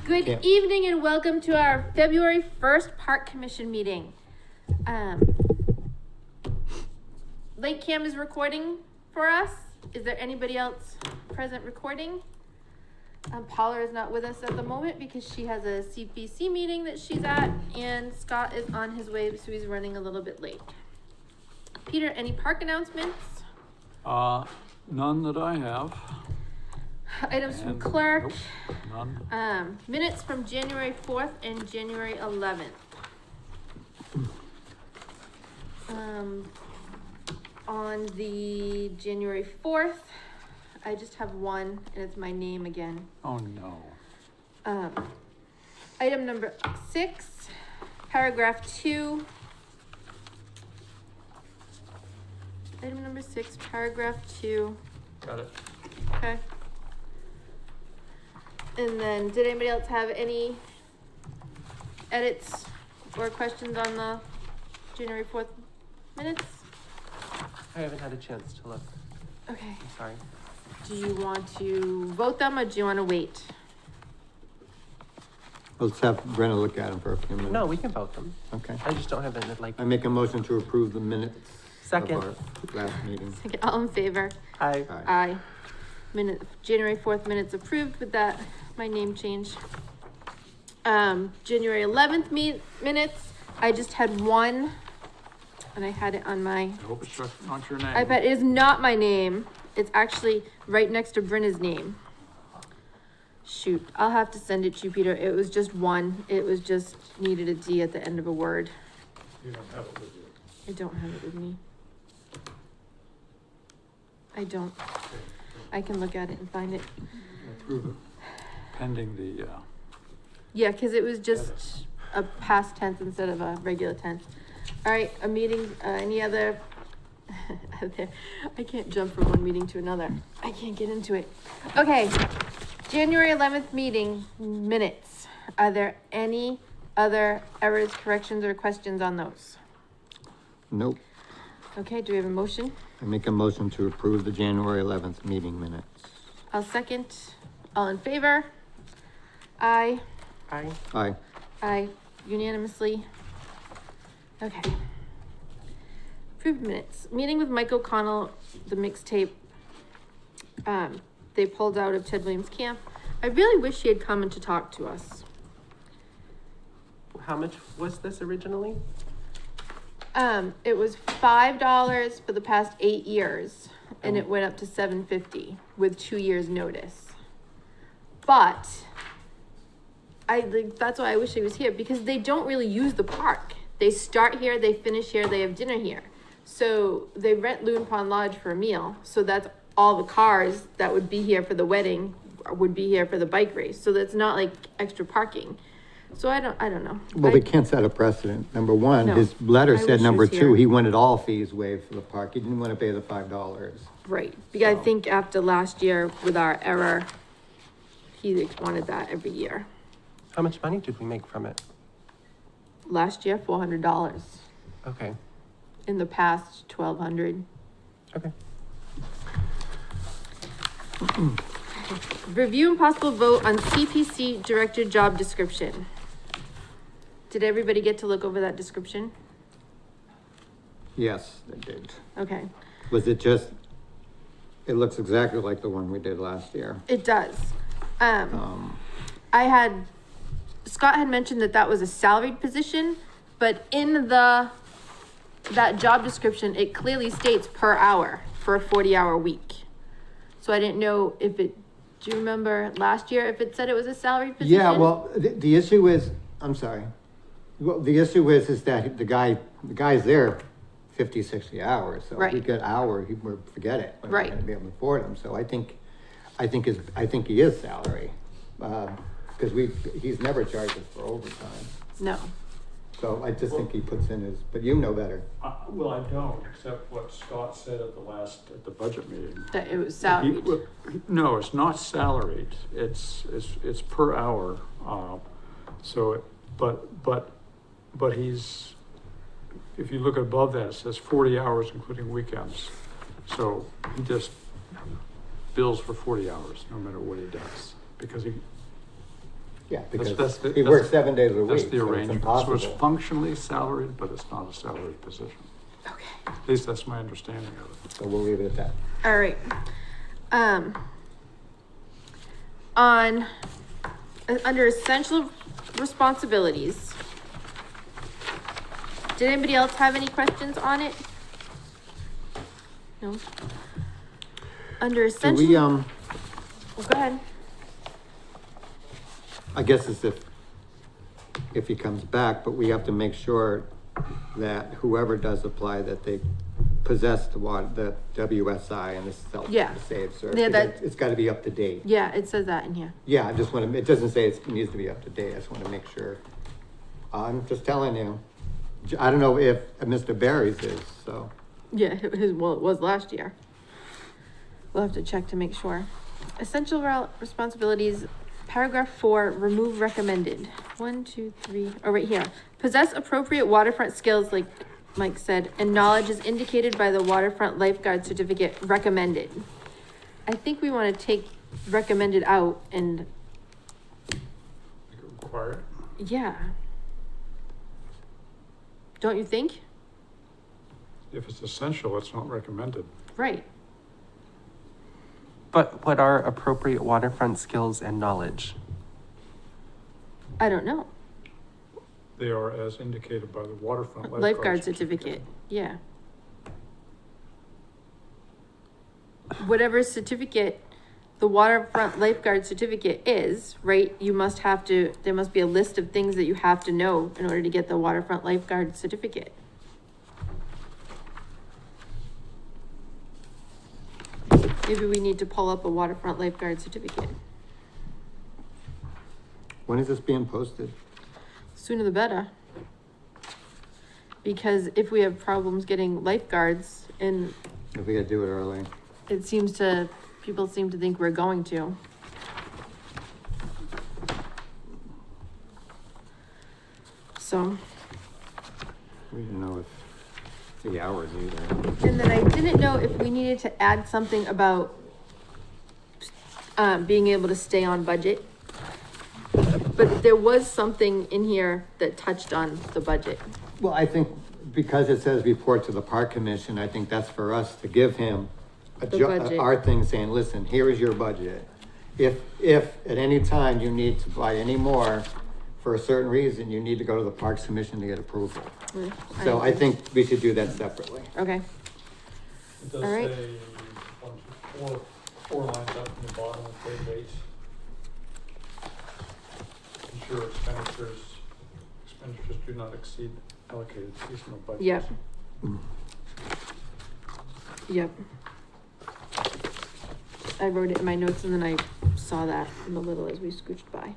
Good evening and welcome to our February 1st Park Commission meeting. LakeCAM is recording for us. Is there anybody else present recording? Paula is not with us at the moment because she has a CPC meeting that she's at, and Scott is on his way, so he's running a little bit late. Peter, any park announcements? None that I have. Items from clerk. Nope, none. Minutes from January 4th and January 11th. On the January 4th, I just have one, and it's my name again. Oh, no. Item number 6, paragraph 2. Item number 6, paragraph 2. Got it. Okay. And then, did anybody else have any edits or questions on the January 4th minutes? I haven't had a chance to look. Okay. I'm sorry. Do you want to vote them or do you want to wait? Let's have Brenna look at them for a few minutes. No, we can vote them. Okay. I just don't have it like. I make a motion to approve the minutes. Second. Of our last meeting. Okay, all in favor? Aye. Aye. January 4th minutes approved with that, my name change. January 11th minutes, I just had one, and I had it on my I hope it's not your name. iPad. It is not my name. It's actually right next to Brenna's name. Shoot, I'll have to send it to you, Peter. It was just one. It was just needed a D at the end of a word. You don't have it with you. I don't have it with me. I don't. I can look at it and find it. Approve it. Pending the, Yeah, because it was just a past tense instead of a regular tense. All right, a meeting, any other? I can't jump from one meeting to another. I can't get into it. Okay, January 11th meeting minutes. Are there any other errors, corrections, or questions on those? Nope. Okay, do we have a motion? I make a motion to approve the January 11th meeting minutes. I'll second. All in favor? Aye. Aye. Aye. Aye, unanimously. Okay. Approved minutes. Meeting with Mike O'Connell, the mixtape, they pulled out of Ted Williams camp. I really wish he had come in to talk to us. How much was this originally? It was $5 for the past 8 years, and it went up to $7.50 with 2 years notice. But that's why I wish he was here, because they don't really use the park. They start here, they finish here, they have dinner here. So they rent Loon Pond Lodge for a meal. So that's all the cars that would be here for the wedding would be here for the bike race. So that's not like extra parking. So I don't know. Well, we can't set a precedent. Number one, No. his letter I said wish he number was 2, here. he wanted all fees waived for the park. He didn't want to pay the $5. Right, because I So- think after last year with our error, he wanted that every year. How much money did we make from it? Last year, $400. Okay. In the past, $1,200. Okay. Review and possible vote on CPC director job description. Did everybody get to look over that description? Yes, they did. Okay, Was it just, it looks exactly like the one we did last year. it does. Um, Scott had mentioned that was a salaried position, but in that job description, it clearly states per hour for a 40-hour week. So I didn't know do you remember last year if it said it was a salaried position? Yeah, well, the issue is, I'm sorry. Well, the issue is that the guy's there 50, 60 hours. So if we Right. get hour, forget it. We're not Right. gonna be able to afford him. So I think he is salary. Because he's never charged us for overtime. No. So I just think he puts in his, but you know better. Well, I don't, except what Scott said at the budget meeting. That it was salaried. No, it's not salaried. It's per hour. But he's, if you look above that, it says 40 hours, including weekends. So he just bills for 40 hours, no matter what he does, because Yeah, That's because the- he that's works the- 7 days a week, That's the so it's arrangement. So it's impossible. functionally salaried, but it's not a salaried position. Okay. At least that's my understanding of it. So we'll leave it at that. All right. On, under essential responsibilities. Did anybody else have any questions on it? No? Under Do essential. we, Oh, go ahead. I guess it's if he comes back, but we have to make sure that whoever does apply, that they possess the WSI and the Yeah. self-save cert. Yeah, that- It's gotta be up to date. Yeah, it says that in here. Yeah, I just wanna, it doesn't say it needs to be up to date, I just wanna make sure. I'm just telling you, I don't know if Mr. Barry's is, so. Yeah, it was last year. We'll have to check to make sure. Essential responsibilities, paragraph 4, remove recommended. 1, 2, 3, oh, right here. Possess appropriate waterfront skills, like Mike said, and knowledge is indicated by the waterfront lifeguard certificate recommended. I think we want to take recommended out and, Make it required. yeah. Don't you think? If it's essential, it's not recommended. Right. But what are appropriate waterfront skills and knowledge? I don't know. They are as indicated by the waterfront Lifeguard certificate, yeah. Whatever certificate the waterfront lifeguard certificate is, right, there must be a list of things that you have to know in order to get the waterfront lifeguard certificate. Maybe we need to pull up a waterfront lifeguard certificate. When is this being posted? Sooner the better. Because if we have problems getting lifeguards, and If we gotta do it early. people seem to think we're going to. So, We didn't know if the hours either. and then I didn't know if we needed to add something about being able to stay on budget. But there was something in here that touched on the budget. Well, I think because it says report to the park commission, I think that's for us to give him The budget. our thing saying, listen, here is your budget. If at any time you need to buy any more for a certain reason, you need to go to the parks commission to get approval. So I think we should do that separately. Okay, It does All right. say, four lines up from the bottom of page 8. Ensure expenditures do not exceed allocated seasonal budgets. yep. Mm. Yep. I wrote it in my notes and then I saw that in the little as we scooched by.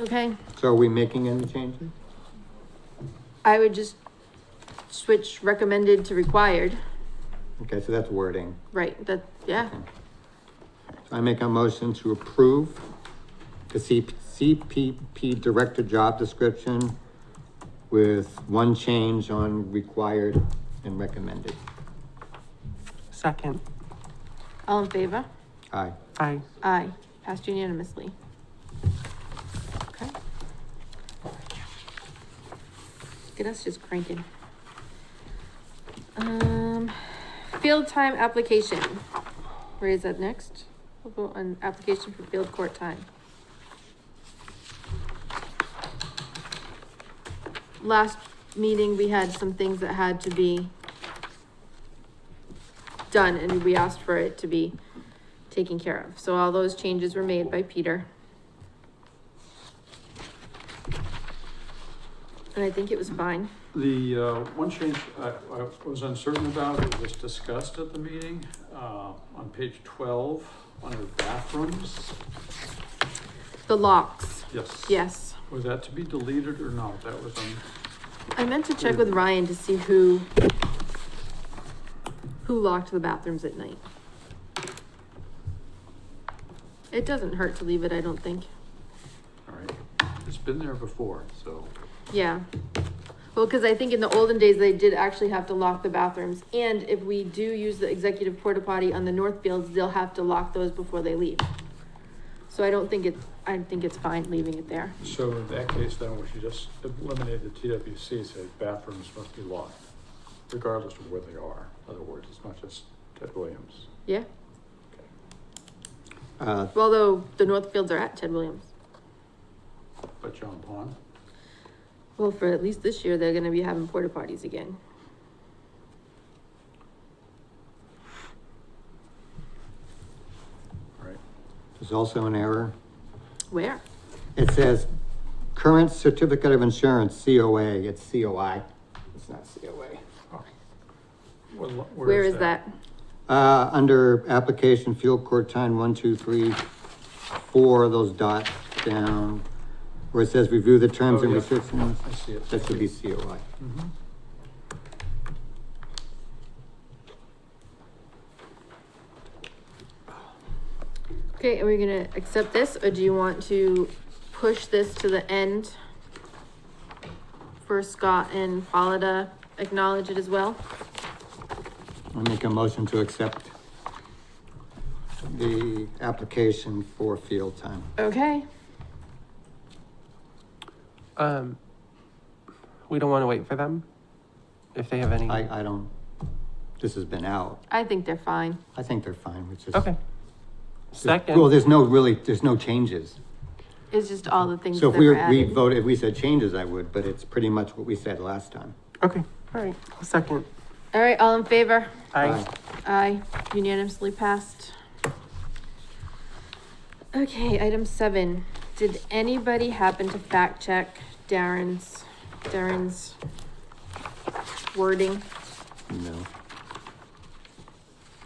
Okay, So are we making any changes? I would just switch recommended to required. Okay, so that's wording. Right, yeah, So I make a motion to approve the CPP director job description with one change on required and recommended. Second. all in favor? Aye. Aye. Aye, passed unanimously. Okay. Get us just cranking. Field time application. Where is that next? We'll go on application for field court time. Last meeting, we had some things that had to be done and we asked for it to be taken care of. So all those changes were made by Peter. And I think it was fine. The one change I was uncertain about, it was discussed at the meeting, on page 12, under bathrooms. The locks, Yes. yes. Was that to be deleted or not? That was I meant to check with Ryan to see who locked the bathrooms at night. It doesn't hurt to leave it, I don't think. all right. It's been there before, so. Yeah. Well, because I think in the olden days, they did actually have to lock the bathrooms. And if we do use the executive porta potty on the north fields, they'll have to lock those before they leave. So I think it's fine leaving it there. So in that case, then we should just eliminate the TWC, say bathrooms must be locked, regardless of where they are. In other words, it's not just Ted Williams. Yeah? Uh, Well, though, the Northfields are at Ted Williams. But John Pond, Well, for at least this year, they're gonna be having porta potties again. right? there's also an error. Where? It says current certificate of insurance, COA, it's COI. It's not COA. Where is that? Under application field court time, 1, 2, 3, 4, those dots down, where it says review the terms Oh, and yeah. restrictions, I see it. that should be COI. Mhm. Okay, are we gonna accept this, or do you want to push this to the end for Scott and Paula to acknowledge it as well? I'll make a motion to accept the application for field time. Okay. We don't want to wait for them? If they have any? I don't, this has been out. I think they're fine. I think they're fine, which is. Okay. Well, Second, there's no changes. It's just all the things So that if were we added. voted, if we said changes, I would, but it's pretty much what we said last time. okay, all right, second. All right, all in favor? Aye. Aye, unanimously passed. Okay, item 7. Did anybody happen to fact check Darren's wording? No.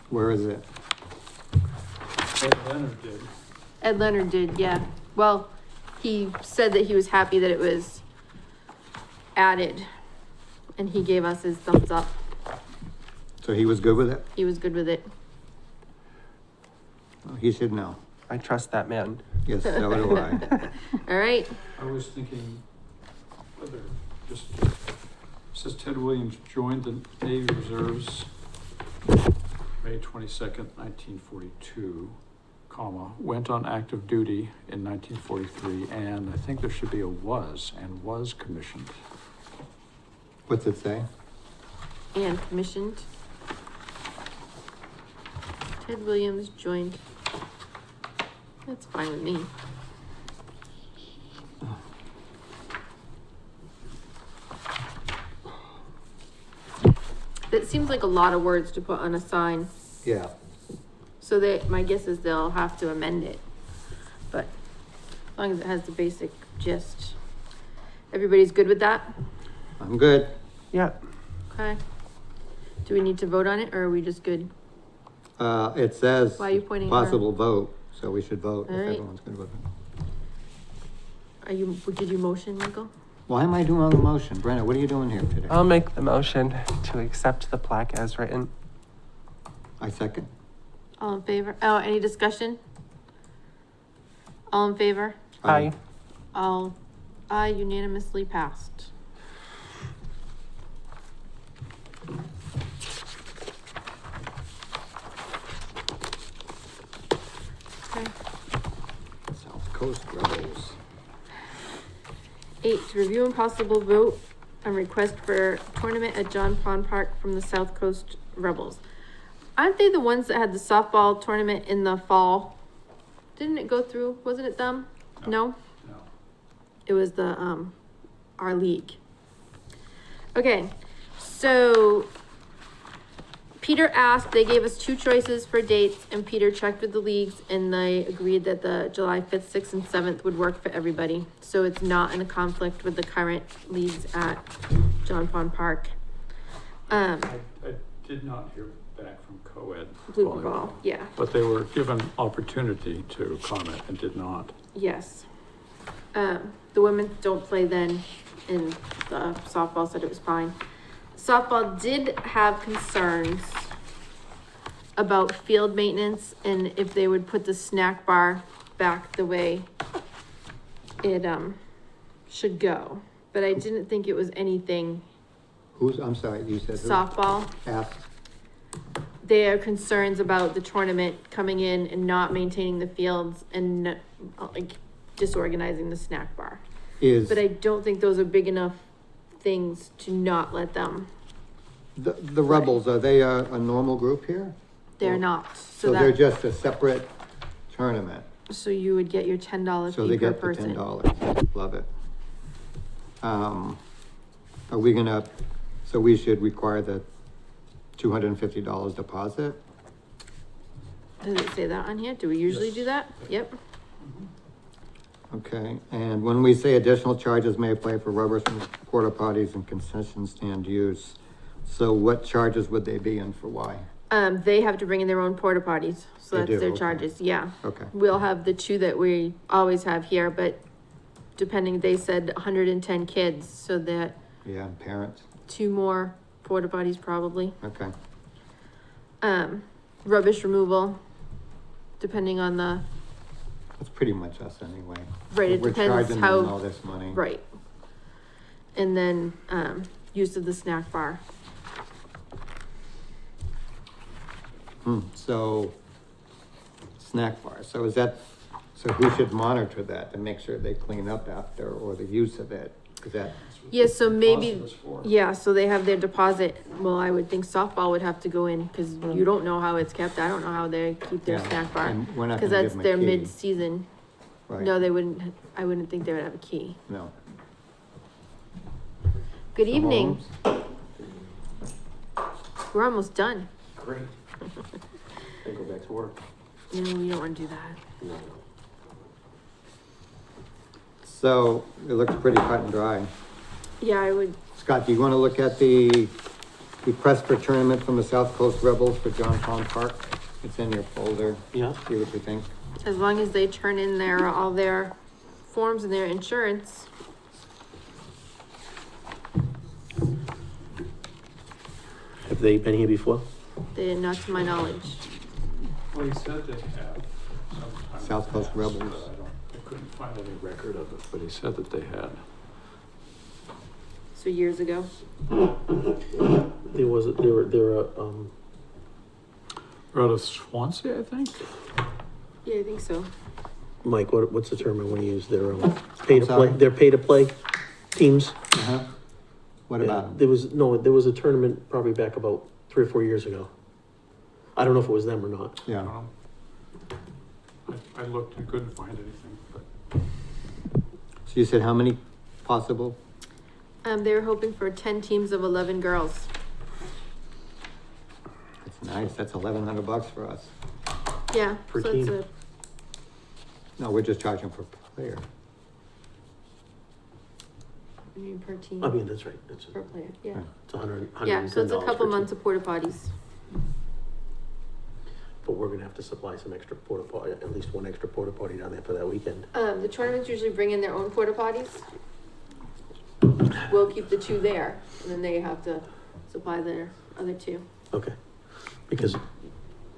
Where is it? Ed Leonard did. Ed Leonard did, yeah. Well, he said that he was happy that it was added, and he gave us his thumbs up. So he was good with it? He was good with it. Well, he should know. I trust that man. Yes, so do I. All right, I was thinking whether just, says Ted Williams joined the Navy Reserves May 22nd, 1942, comma, went on active duty in 1943, and I think there should be a was commissioned. What's it say? and commissioned. Ted Williams joined. That's fine with me. That seems like a lot of words to put on a sign, Yeah. so that, my guess is they'll have to amend it. But as long as it has the basic gist. Everybody's good with that? I'm good. Yeah, Okay. Do we need to vote on it, or are we just good? It says Why are you pointing at her? possible vote, so we should vote if All right. everyone's good with it. Did you motion, Michael? Why am I doing all the motion? Brenda, what are you doing here today? I'll make the motion to accept the plaque as written. I second. All in favor? Oh, any discussion? All in favor? Aye. All, aye, unanimously passed. Okay. South Coast Rebels. 8, to review and possible vote on request for tournament at John Pond Park from the South Coast Rebels. Aren't they the ones that had the softball tournament in the fall? Didn't it go through? Wasn't it them? No? No. It was the, our league. Okay, so Peter asked, they gave us 2 choices for dates, and Peter checked with the leagues, and they agreed that the July 5th, 6th, and 7th would work for everybody. So it's not in a conflict with the current leagues at John Pond Park. I did not hear back from co-ed. Blue volleyball, ball, yeah, But they were given opportunity to comment and did not. yes. The women don't play then, and the softball said it was fine. Softball did have concerns about field maintenance and if they would put the snack bar back the way it, should go. But I didn't think it was anything. I'm sorry, you said who? Softball, Asked. their concerns about the tournament coming in and not maintaining the fields and like disorganizing the snack bar. Is, But I don't think those are big enough things to not let them, the Rebels, are they a normal group here? they're not, So they're just a separate tournament, so you would get your $10 so they fee per get the person. $10, love it. Are we gonna, so we should require the $250 deposit? Does it say that on here? Do we usually do that? Yep. Okay, and when we say additional charges may apply for rubbers and porta potties and concession stand use, so what charges would they be and for why? They have to bring in their own porta potties, so They that's do, their okay. charges, yeah. Okay, We'll have the two that we always have here, but depending, they said 110 kids, so that yeah, parents, 2 more porta potties probably. okay, Rubbish removal, depending on the, that's pretty much us anyway. right, it We're depends charging them how, all this money. right. And then, use of the snack bar. So, snack bar, so is that, so who should monitor that to make sure they clean up after, or the use of it? Is that, Yeah, so maybe, Deposit is for. yeah, so they have their deposit, well, I would think softball would have to go in, cause you don't know how it's kept, I don't know how they keep their Yeah, snack bar. and we're not Cause gonna that's give them a their key. mid-season, right? no, they wouldn't, I wouldn't think they would have a key. No. Good So evening, Holmes? we're almost done. Great. Then go back to work. No, you don't wanna do that. No. So, it looks pretty cut and dry. Yeah, I would, Scott, do you wanna look at the request for tournament from the South Coast Rebels for John Pond Park? It's in your folder, Yeah, see what you think. as long as they turn in all their forms and their insurance. have they been here before? They, not to my knowledge. Well, he said they had sometime. South Coast past, Rebels. but I couldn't find any record of it, but he said that they had. So years ago. There was, They're out of Swansea, I think. Yeah, I think so. Mike, what's the term I want to use? They're, pay to sorry? play, they're pay to play teams. Uh-huh. What Yeah, about 'em? there was a tournament probably back about 3 or 4 years ago. I don't know if it was them or not. Yeah, I looked and couldn't find anything, but so you said how many possible? They were hoping for 10 teams of 11 girls. That's nice, that's $1,100 for us. Yeah. Per so team. It's No, we're just charging per player. I mean, per team, I mean, that's right. It's per player, yeah. it's $100. Yeah, so it's a $110 couple per months team. of porta potties. But we're gonna have to supply some extra porta potty, at least one extra porta potty down there for that weekend. The tournaments usually bring in their own porta potties. We'll keep the 2 there, and then they have to supply their other 2. Okay. Because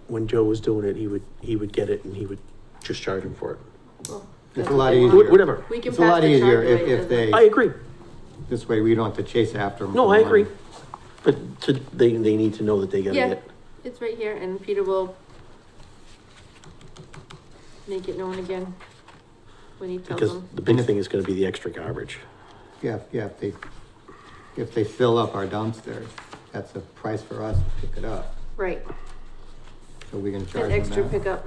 when Joe was doing it, he would get it and he would just charge him for it. Well, It's that's a what lot they want. easier. Whatever. We can It's a lot pass the easier charge away, if doesn't they, it? I agree. this way we don't have to chase after them. No, for I money. agree. But they need to know that they gotta Yeah, get. it's right here, and Peter will make it known again when he tells Because them. the big thing is gonna be the extra garbage. Yeah, if they fill up our dumpsters, that's a price for us to pick it up. Right, So we can charge an them extra that. pickup.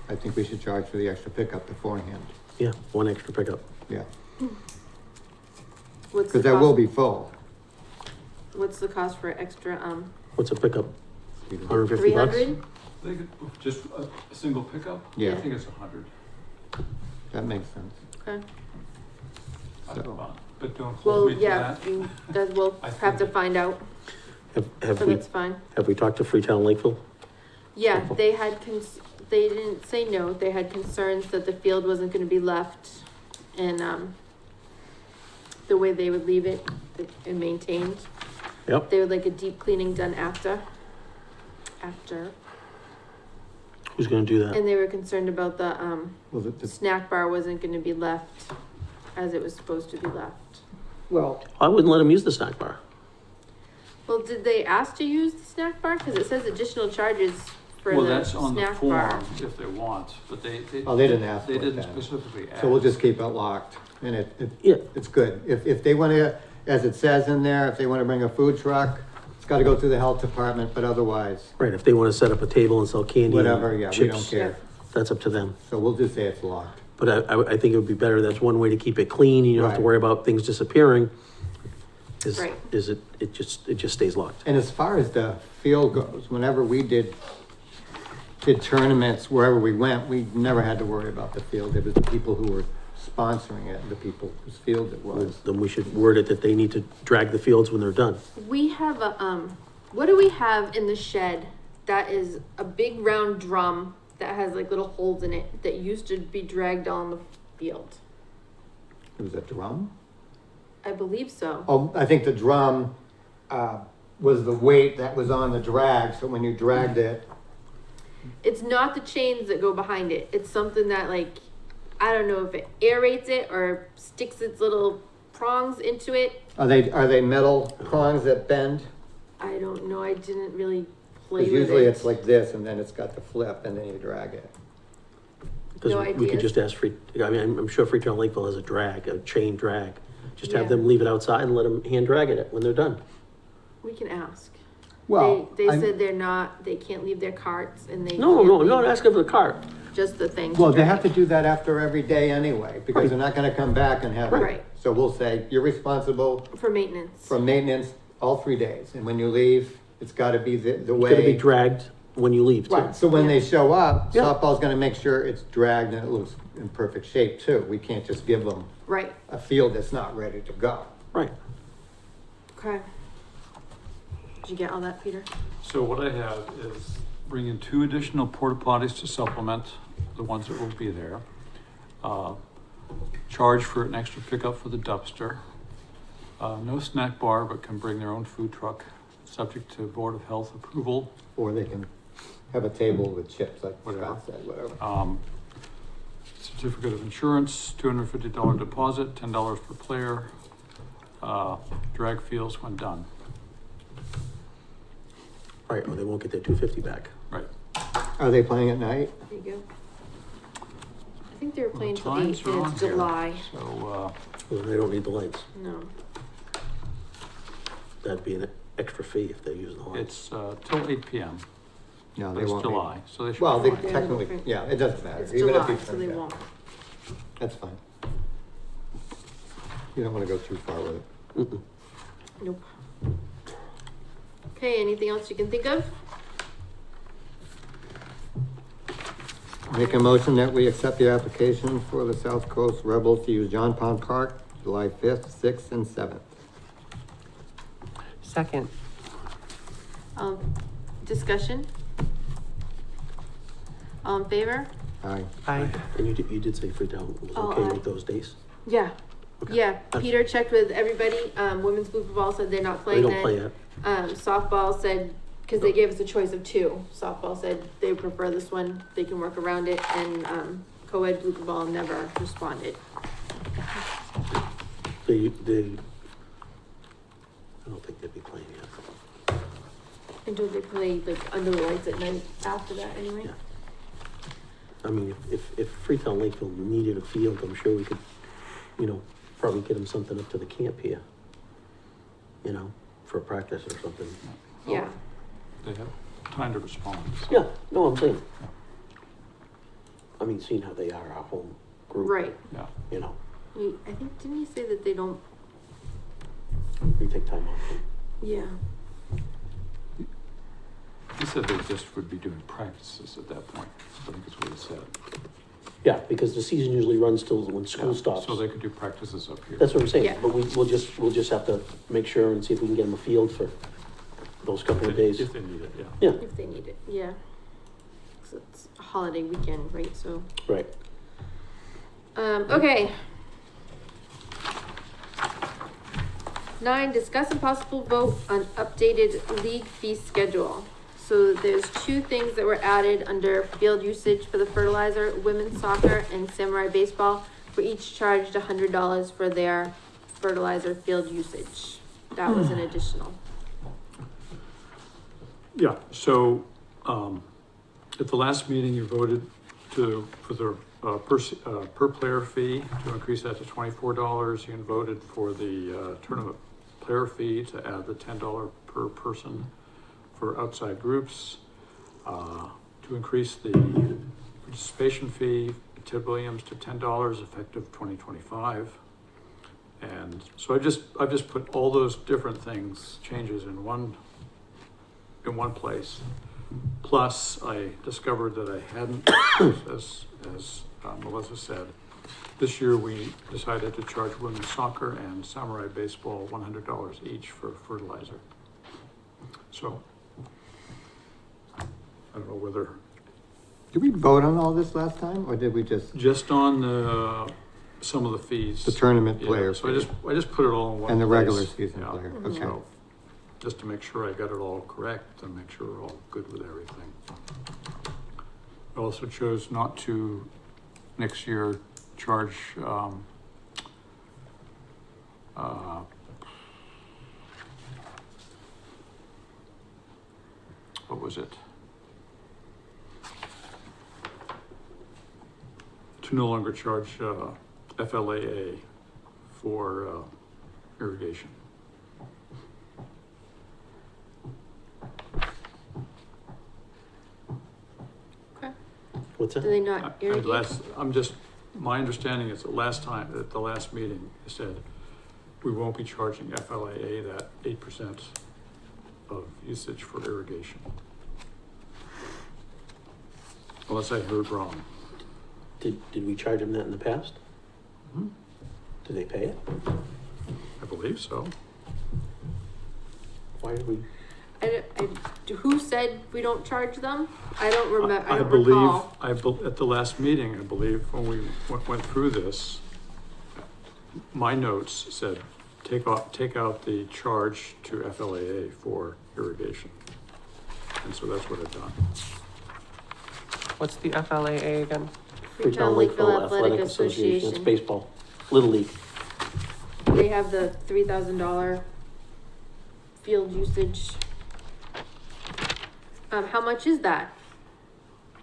I think we should charge for the extra pickup beforehand, Yeah, one extra pickup. yeah, What's the because that will cost? be full. What's the cost for extra, What's a pickup? $150? 300? they could, just a single pickup? Yeah. I think it's 100. That makes sense. Okay, But don't well, hold me to yeah, that. we'll I have to think- find out, Have but we, that's fine. have we talked to Freetown Lakeville? Yeah, they had they didn't say no, they had concerns that the field wasn't gonna be left and, the way they would leave it and maintained. Yep. They would like a deep cleaning done after, Who's gonna do that? and they were concerned about the, Well, the snack bar wasn't gonna be left as it was supposed to be left. well, I wouldn't let them use the snack bar. Well, did they ask to use the snack bar? Cause it says additional charges for Well, the that's on the snack bar. form if they want, but they. Oh, they didn't ask They for it didn't then. specifically ask. So we'll just keep it locked, and Yeah. it's good. If they wanna, as it says in there, if they wanna bring a food truck, it's gotta go through the health department, but otherwise, Right, if they wanna set up a table and sell candy and whatever, yeah, we don't chips, care. that's up to them. So we'll just say it's locked. But I think it would be better, that's one way to keep it clean, you don't have to Right. worry about things disappearing. Right. It just stays locked. And as far as the field goes, whenever we did tournaments, wherever we went, we never had to worry about the field. It was the people who were sponsoring it, the people whose field it was. Then we should word it that they need to drag the fields when they're done. We have a, what do we have in the shed that is a big round drum that has like little holes in it that used to be dragged on the field? It was a drum? I believe so. Oh, I think the drum, was the weight that was on the drag, so when you dragged it, It's not the chains that go behind it. It's something that like, I don't know if it aerates it or sticks its little prongs into it. are they metal prongs that bend? I don't know. I didn't really play Cause with usually it. it's like this, and then it's got the flip, and then you drag it. Because No we could ideas. just ask I'm sure Freetown Lakeville has a chain drag. Just have Yeah. them leave it outside and let them hand drag it when they're done. We can ask. Well, They I'm- said they can't leave their carts and they. No, can't no, I'm leave not asking for the cart. Just the thing. Well, they have to do that after every day anyway, because they're not gonna come back and have it. Right. So we'll say, you're responsible For maintenance. for maintenance all 3 days, and when you leave, it's gotta be the It's gonna be way. dragged when you leave too. Right, so when they show up, Yeah. softball's gonna make sure it's dragged and it looks in perfect shape too. We can't just give them Right. a field that's not ready to go. Right. Okay. Did you get all that, Peter? So what I have is bring in 2 additional porta potties to supplement the ones that will be there. Charge for an extra pickup for the dumpster. No snack bar, but can bring their own food truck, subject to Board of Health approval. Or they can have a table with chips, like Whatever. Scott said, whatever. Certificate of insurance, $250 deposit, $10 per player. Drag fields when done. Right, or they won't get their $250 back. Right. Are they playing at night? There you go. I think they were playing till Times 8 are and on it's here. July. So, Well, they don't need the lights. No. That'd be an extra fee if they use the lights. it's, till 8 PM. No, But they it's won't be. July, so they should. Well, be they fine. technically, yeah, it doesn't matter. It's Even if July, you so turn they it- won't. That's fine. You don't wanna go too far with it. Mm-mm. Nope. Okay, anything else you can think of? Make a motion that we accept the application for the South Coast Rebels to use John Pond Park, July 5th, 6th, and 7th. Second. Discussion? All in favor? Aye. Aye. And you did say Freetown was Oh, okay aye. with those days? Yeah. Okay. Yeah, That's- Peter checked with everybody. Women's ball said they're not They playing don't then. play it. Softball said, cause they gave us a choice of 2. Softball said they prefer this one, they can work around it, and, co-ed ball never responded. They, I don't think they'd be playing yet. Until they play like under the lights at night after that anyway. Yeah. I mean, if Freetown Lakeville needed a field, I'm sure we could, probably get them something up to the camp here. For a practice or something. Yeah. They have time to respond. so. Yeah, no, I'm saying. I mean, seeing how they are, our home group. Right. Yeah. I think, didn't he say that they don't, We take time off. yeah. He said they just would be doing practices at that point. I think that's what he said. Yeah, because the season usually runs till when school Yeah, stops. So they could do practices up here. That's what I'm saying, Yeah. but we'll just have to make sure and see if we can get them a field for those couple of days. If they need it, yeah. Yeah, If they need it, yeah. 'Cause it's a holiday weekend, right, so. right. Okay. 9, discuss and possible vote on updated league fee schedule. So there's 2 things that were added under field usage for the fertilizer, women's soccer and samurai baseball were each charged $100 for their fertilizer field usage. That was an additional. Yeah, so, At the last meeting, you voted for the per player fee to increase that to $24. You voted for the tournament player fee to add the $10 per person for outside groups, to increase the participation fee at Ted Williams to $10 effective 2025. And so I've just put all those different things, changes in one place. Plus, I discovered that I hadn't, as Melissa said, this year we decided to charge women's soccer and samurai baseball $100 each for fertilizer. So, I don't know whether, Did we vote on all this last time, or did we just on some of the fees. the tournament Yeah, player? so I just put it all in one And the place. regular season Yeah. player, Mhm. okay. So, just to make sure I got it all correct and make sure we're all good with everything. I also chose not to next year charge, what was it? To no longer charge, FLAA for, irrigation. Okay. What's Do that? they not irrigate? My understanding is that at the last meeting, it said, we won't be charging FLAA that 8% of usage for irrigation. Unless I heard wrong. Did we charge them that in the past? Mhm. Did they pay it? I believe so. Why did we? Who said we don't charge them? I don't remember, I don't believe, recall. at the last meeting, I believe, when we went through this, my notes said, take out the charge to FLAA for irrigation. And so that's what I've done. What's the FLAA again? Freetown Lakeville Athletic It's Association. baseball, Little League. They have the $3,000 field usage. How much is that?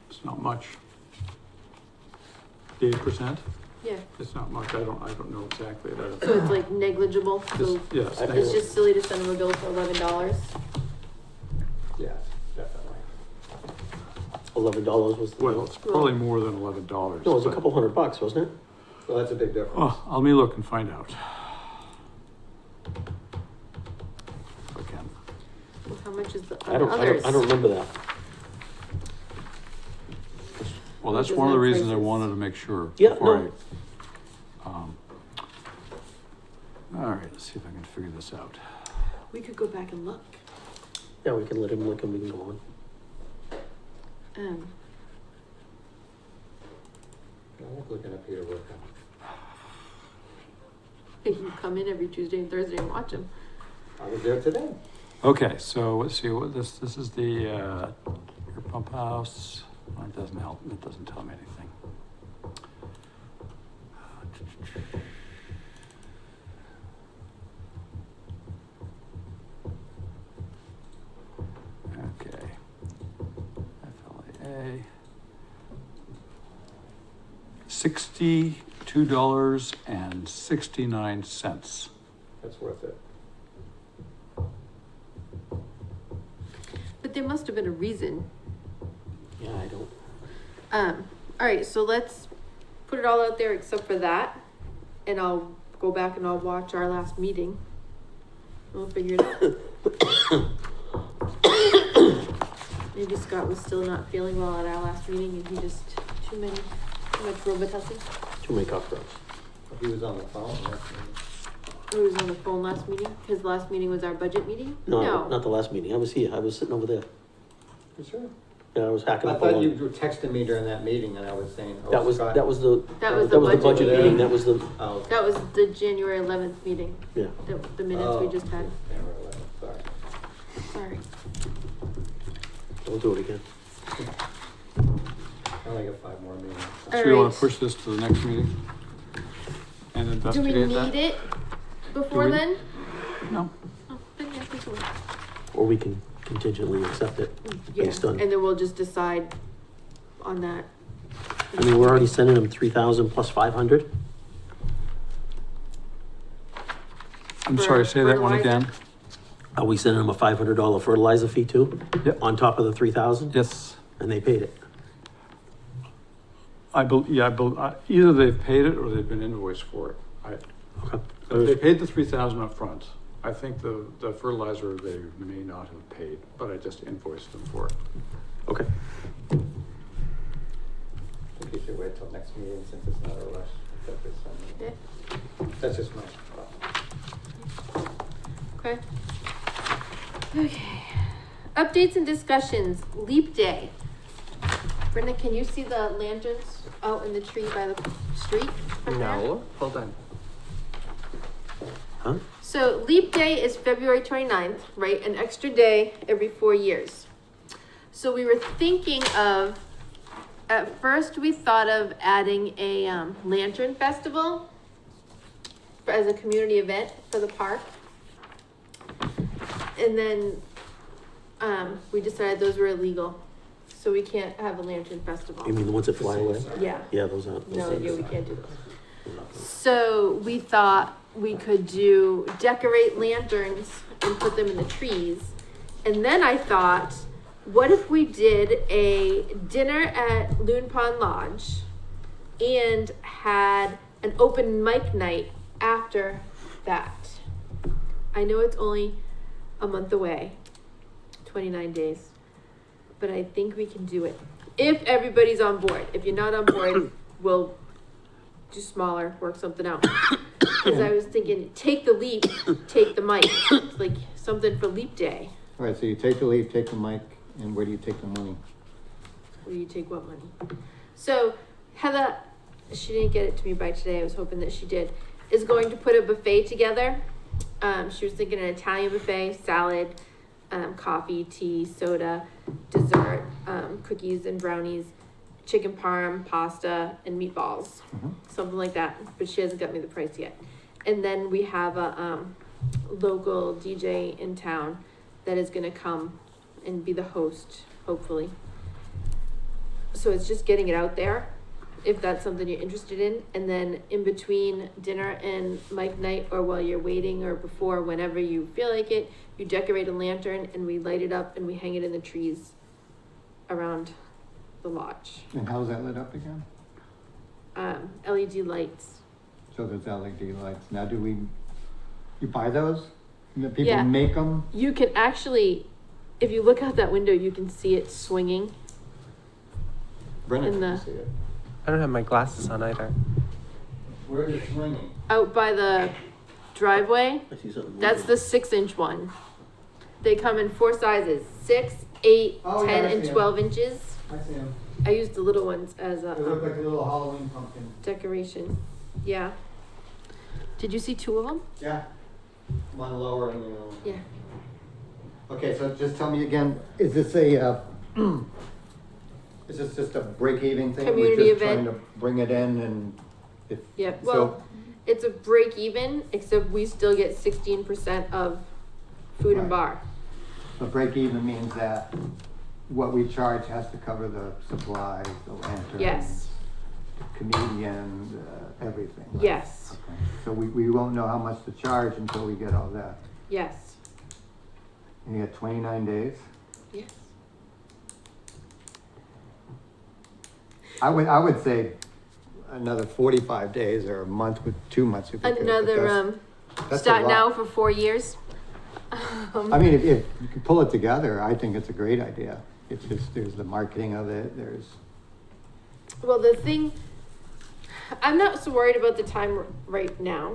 It's not much. The 8%? Yeah, It's not much. I don't know exactly. so it's like negligible, so Yes. it's just silly to send them a bill for $11. Yes, definitely. $11 was the. Well, it's probably more than $11. No, it was a but- couple $100, wasn't it? So that's a big difference. Oh, let me look and find out. If I can. How much is the I don't others? remember that. Well, that's Which is one of the not reasons I prices. wanted to make sure. Yeah, before no. All right, let's see if I can figure this out. We could go back and look. Yeah, we can let him look and we can go on. I like looking up Peter working. You come in every Tuesday and Thursday and watch them. I was there today. Okay, so let's see what this is the your pump house. Well, it doesn't help. It doesn't tell me anything. Okay. FLAA. $62.69. That's worth it. But there must have been a reason. Yeah, I don't. All right, so let's put it all out there except for that. And I'll go back and I'll watch our last meeting. We'll figure it out. Maybe Scott was still not feeling well at our last meeting and he just, too much Robitussin. Too many cockroaches. He was on the phone. He was on the phone last meeting. His last meeting was our budget meeting? No, not the last meeting. I was here. I was sitting over there. You sure? Yeah, I was hacking I up thought on. you were texting me during that meeting and I was saying, oh, That was Scott. the That was the budget meeting. That was the Oh. That was the January 11th meeting, yeah. the minutes we just had. January 11th, sorry. Sorry. We'll do it again. I only got 5 more meetings. So you want Alright. to push this to the next meeting? And Do we investigate that? need it before we? then? No. Oh, then yeah, we can. Or we can contingently accept it Yeah, based on. and then we'll just decide on that. I mean, we're already sending them 3,000 plus 500. I'm For sorry, say that one fertilizer? again. Are we sending them a $500 fertilizer fee too? Yep. On top of the 3,000? Yes, And they paid it. either they've paid it or they've been invoiced for it. Okay. If they paid the 3,000 up front, I think the fertilizer they may not have paid, but I just invoiced them for it. Okay. I think you should wait till next meeting since it's not a rush. Yeah. That's just my. Okay. Okay. Updates and discussions, leap day. Brenda, can you see the lanterns out in the tree by the street? from there? No, hold on. Huh? So leap day is February 29th, right? An extra day every 4 years. So we were thinking of, at first we thought of adding a lantern festival as a community event for the park. And then we decided those were illegal. So we can't have a lantern festival. You mean the ones that fly away? Yeah. Yeah, those aren't. No, yeah, we can't do those. So we thought we could decorate lanterns and put them in the trees. And then I thought, what if we did a dinner at Loon Pond Lodge and had an open mic night after that? I know it's only a month away, 29 days, but I think we can do it. If everybody's on board. If you're not on board, we'll do smaller, work something out. Because I was thinking, take the leap, take the mic, like something for leap day. All right, so you take the leave, take the mic, and where do you take the money? Where do you take what money? So Heather, she didn't get it to me by today. I was hoping that she did. Is going to put a buffet together. She was thinking an Italian buffet, salad, coffee, tea, soda, dessert, cookies and brownies, chicken parm, pasta, and meatballs, something like that. But she hasn't got me the price yet. And then we have a local DJ in town that is going to come and be the host, hopefully. So it's just getting it out there, if that's something you're interested in. And then in between dinner and mic night, or while you're waiting or before, whenever you feel like it, you decorate a lantern and we light it up and we hang it in the trees around the lodge. And how's that lit up again? LED lights. So there's LED lights. Now you buy those? And the people Yeah. make them? You can actually, if you look out that window, you can see it swinging. Brennan In can the- see it. I don't have my glasses on either. Where is it swinging? Out by the driveway. I see something. That's the 6-inch one. They come in 4 sizes, 6, 8, Oh, yeah, 10, I and see 'em. 12 inches. I see them. I used the little ones as They look a like a little Halloween pumpkin. decoration. Yeah. Did you see 2 of them? Yeah. One lower and the other one. Yeah. Okay, so just tell me again, is this a, is this just a break-even thing? Community We're just event. trying to bring it in and if. Yeah, so- well, it's a break even, except we still get 16% of food and Right. bar. So break-even means that what we charge has to cover the supplies, the lanterns. Yes. Comedians, everything. right? Yes, Okay. So we won't know how much to charge until we get all that. yes, And you got 29 days? yes. I would say another 45 days or a month with 2 months. if we could, but Another, that's a start lot. now for 4 years. I mean, if you can pull it together, I think it's a great idea. It's just, there's the marketing of it, there's, Well, the thing, I'm not so worried about the time right now.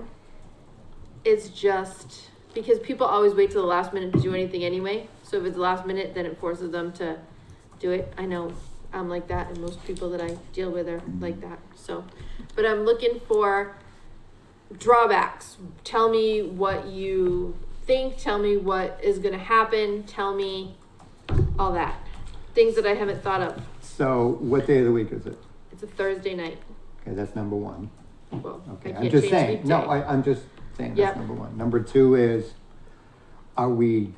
It's just because people always wait till the last minute to do anything anyway. So if it's the last minute, then it forces them to do it. I know I'm like that, and most people that I deal with are like that. So, but I'm looking for drawbacks. Tell me what you think. Tell me what is going to happen. Tell me all that. Things that I haven't thought of. so what day of the week is it? It's a Thursday night. Okay, that's number one. Well, Okay, I I'm can't just change saying, leap no, day. I'm just saying Yep. that's number one. Number two is, are we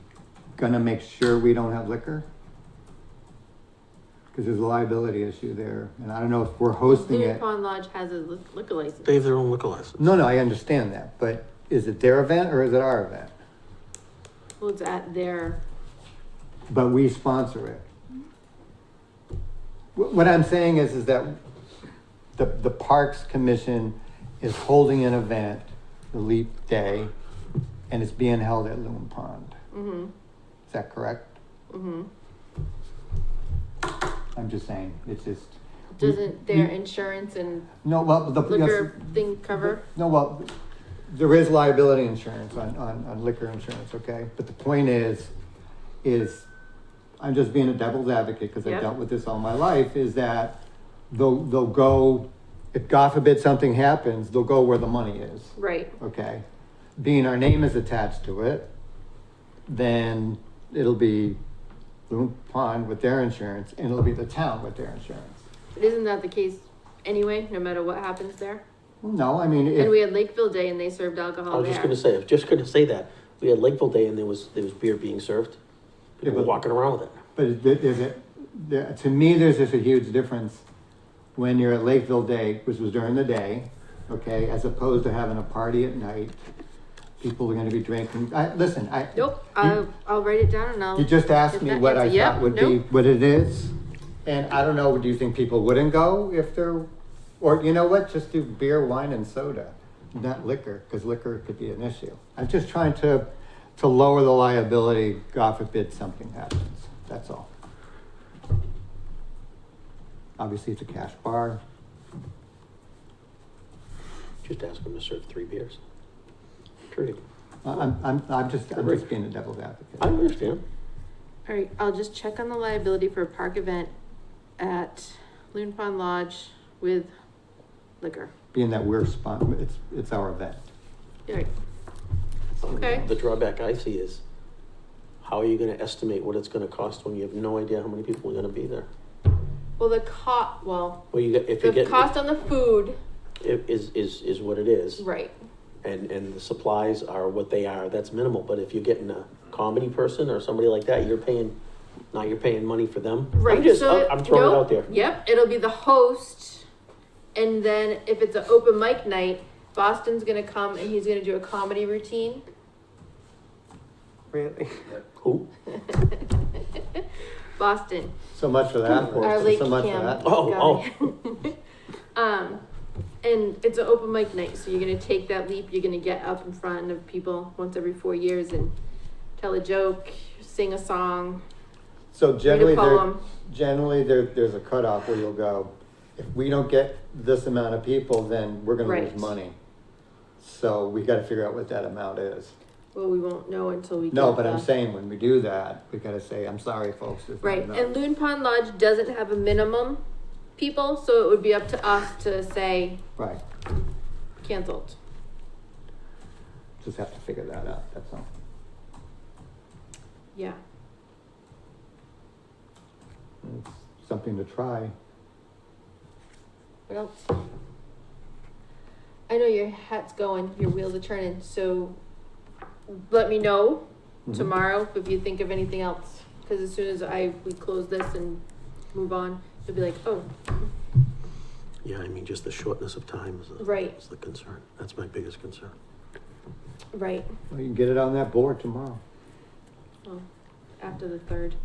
gonna make sure we don't have liquor? Cause there's a liability issue there, and I don't know if we're hosting Loon it. Pond Lodge has a liquor license. They have their own liquor license. No, I understand that, but is it their event or is it our event? Well, it's at their, But we sponsor it. What I'm saying is that the Parks Commission is holding an event, the Leap Day, and it's being held at Loon Pond. mm-hmm, Is that correct? mm-hmm. I'm just saying, it's just. Doesn't their insurance and No, well, liquor thing cover? No, well, there is liability insurance on liquor insurance, okay? But the point is, I'm just being a devil's advocate, because I've Yep. dealt with this all my life, is that they'll go, if God forbid something happens, they'll go where the money is, Right, okay? Being our name is attached to it, then it'll be Loon Pond with their insurance, and it'll be the town with their insurance. but isn't that the case anyway, no matter what happens there? Well, no, I mean, And we if, had Lakeville Day and they served alcohol I was there. just gonna say that. We had Lakeville Day and there was beer being served. People were but- walking around with it. but to me, there's just a huge difference when you're at Lakeville Day, which was during the day, okay, as opposed to having a party at night. People are gonna be drinking. Listen, Nope, You- I'll write it down and I'll. you just asked get me that what I answer. Yep, thought would be, nope. what it is. And I don't know, do you think people wouldn't go if they're, or you know what, just do beer, wine and soda, not liquor, because liquor could be an issue. I'm just trying to lower the liability, God forbid something happens, that's all. Obviously, it's a cash bar. Just ask them to serve 3 beers. Period. I'm just being a devil's advocate. I understand. All right, I'll just check on the liability for a park event at Loon Pond Lodge with liquor. Being that we're it's our event. All right, Okay. The drawback I see is, how are you gonna estimate what it's gonna cost when you have no idea how many people are gonna be there? well, Well, you get, if you the get, cost on the food, is what it is. right, And the supplies are what they are, that's minimal, but if you're getting a comedy person or somebody like that, you're paying money for them. right. I'm throwing it out there. Yep, it'll be the host, and then if it's an open mic night, Boston's gonna come and he's gonna do a comedy routine. Really? Who? Boston, So much for that. our So much for LakeCAM that. Oh, guy. And it's an open mic night, so you're gonna take that leap, you're gonna get up in front of people once every 4 years and tell a joke, sing a song, So read generally, a poem. there's a cutoff where you'll go, if we don't get this amount of people, then we're gonna Right. lose money. So we gotta figure out what that amount is. Well, we won't know until we get No, but the- I'm saying, when we do that, we gotta say, I'm sorry, folks, there's not Right, enough. and Loon Pond Lodge doesn't have a minimum people, so it would be up to us to say Right, canceled. just have to figure that out, that's all. Yeah. It's something to try. What else? I know your hat's going, your wheels are turning, so let me know Mhm. tomorrow if you think of anything else. Cause as soon as we close this and move on, you'll be like, oh, yeah, I mean, just the shortness of time Right. is the concern. That's my biggest concern. right, Well, you can get it on that board tomorrow. well, after the 3rd.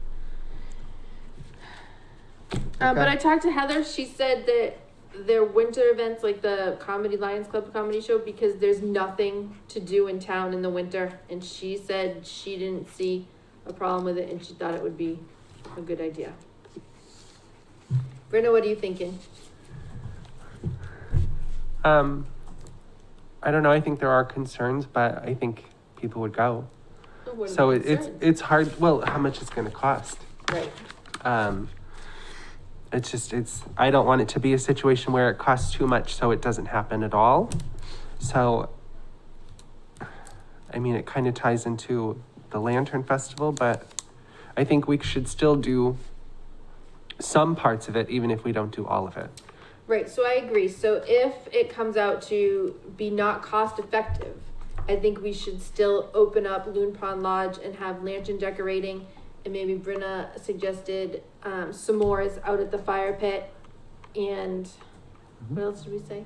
But Okay. I talked to Heather, she said that their winter events, like the Lions Club comedy show, because there's nothing to do in town in the winter, and she said she didn't see a problem with it, and she thought it would be a good idea. Brenda, what are you thinking? I don't know. I think there are concerns, but I think people would go. What are So the it's concerns? hard. Well, how much it's going to cost? Right, I don't want it to be a situation where it costs too much so it doesn't happen at all. So, I mean, it kind of ties into the Lantern Festival, but I think we should still do some parts of it, even if we don't do all of it. right, so I agree, so if it comes out to be not cost effective, I think we should still open up Loon Pond Lodge and have lantern decorating and maybe Brenna suggested, s'mores out at the fire pit, and what else did we say?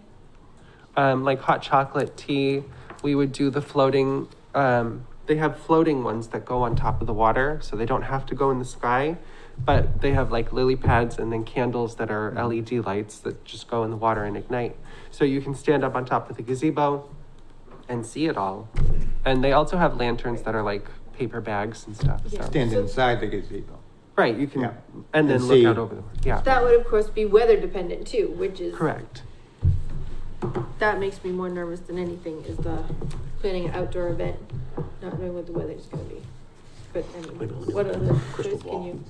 Like hot chocolate tea, we would do the floating, they have floating ones that go on top of the water, so they don't have to go in the sky, but they have like lily pads and then candles that are LED lights that just go in the water and ignite. So you can stand up on top of the gazebo and see it all. And they also have lanterns that are like paper bags and stuff, so. Yeah. Stand So- inside the gazebo. Right, you can, Yeah. and then And look see. out over the, yeah, That would of course be weather dependent too, which is. correct. That makes me more nervous than anything, is the planning an outdoor event, not knowing what the weather's gonna be. But I mean, Maybe we'll what do other crystal choice can ball. you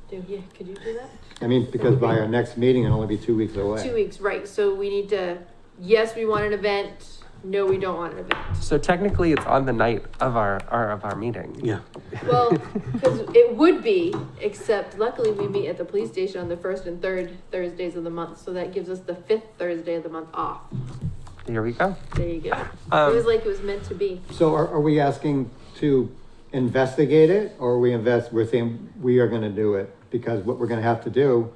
do? Yeah, could you do that? I mean, because by our next meeting, it'll only be 2 weeks away. 2 weeks, right, so we need to, yes, we want an event, no, we don't want an event. So technically it's on the night of our meeting. Yeah. Well, cause it would be, except luckily we meet at the police station on the first and third Thursdays of the month, so that gives us the 5th Thursday of the month off. Here we go. There you go. It Um, was like it was meant to be. So are we asking to investigate it, or we're saying we are gonna do it? Because what we're gonna have to do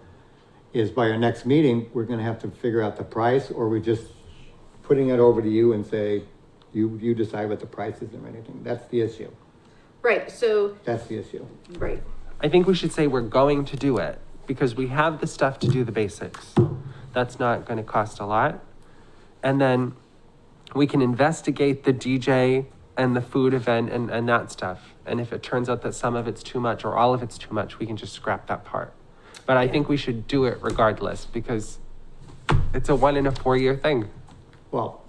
is by our next meeting, we're gonna have to figure out the price, or we're just putting it over to you and say, you decide what the price is or anything. That's the issue. Right, so, That's the issue. right, I think we should say we're going to do it because we have the stuff to do the basics. That's not going to cost a lot. And then we can investigate the DJ and the food event and that stuff. And if it turns out that some of it's too much or all of it's too much, we can just scrap that part. But I think we should do it regardless because it's a 1 in a 4 year thing. Well,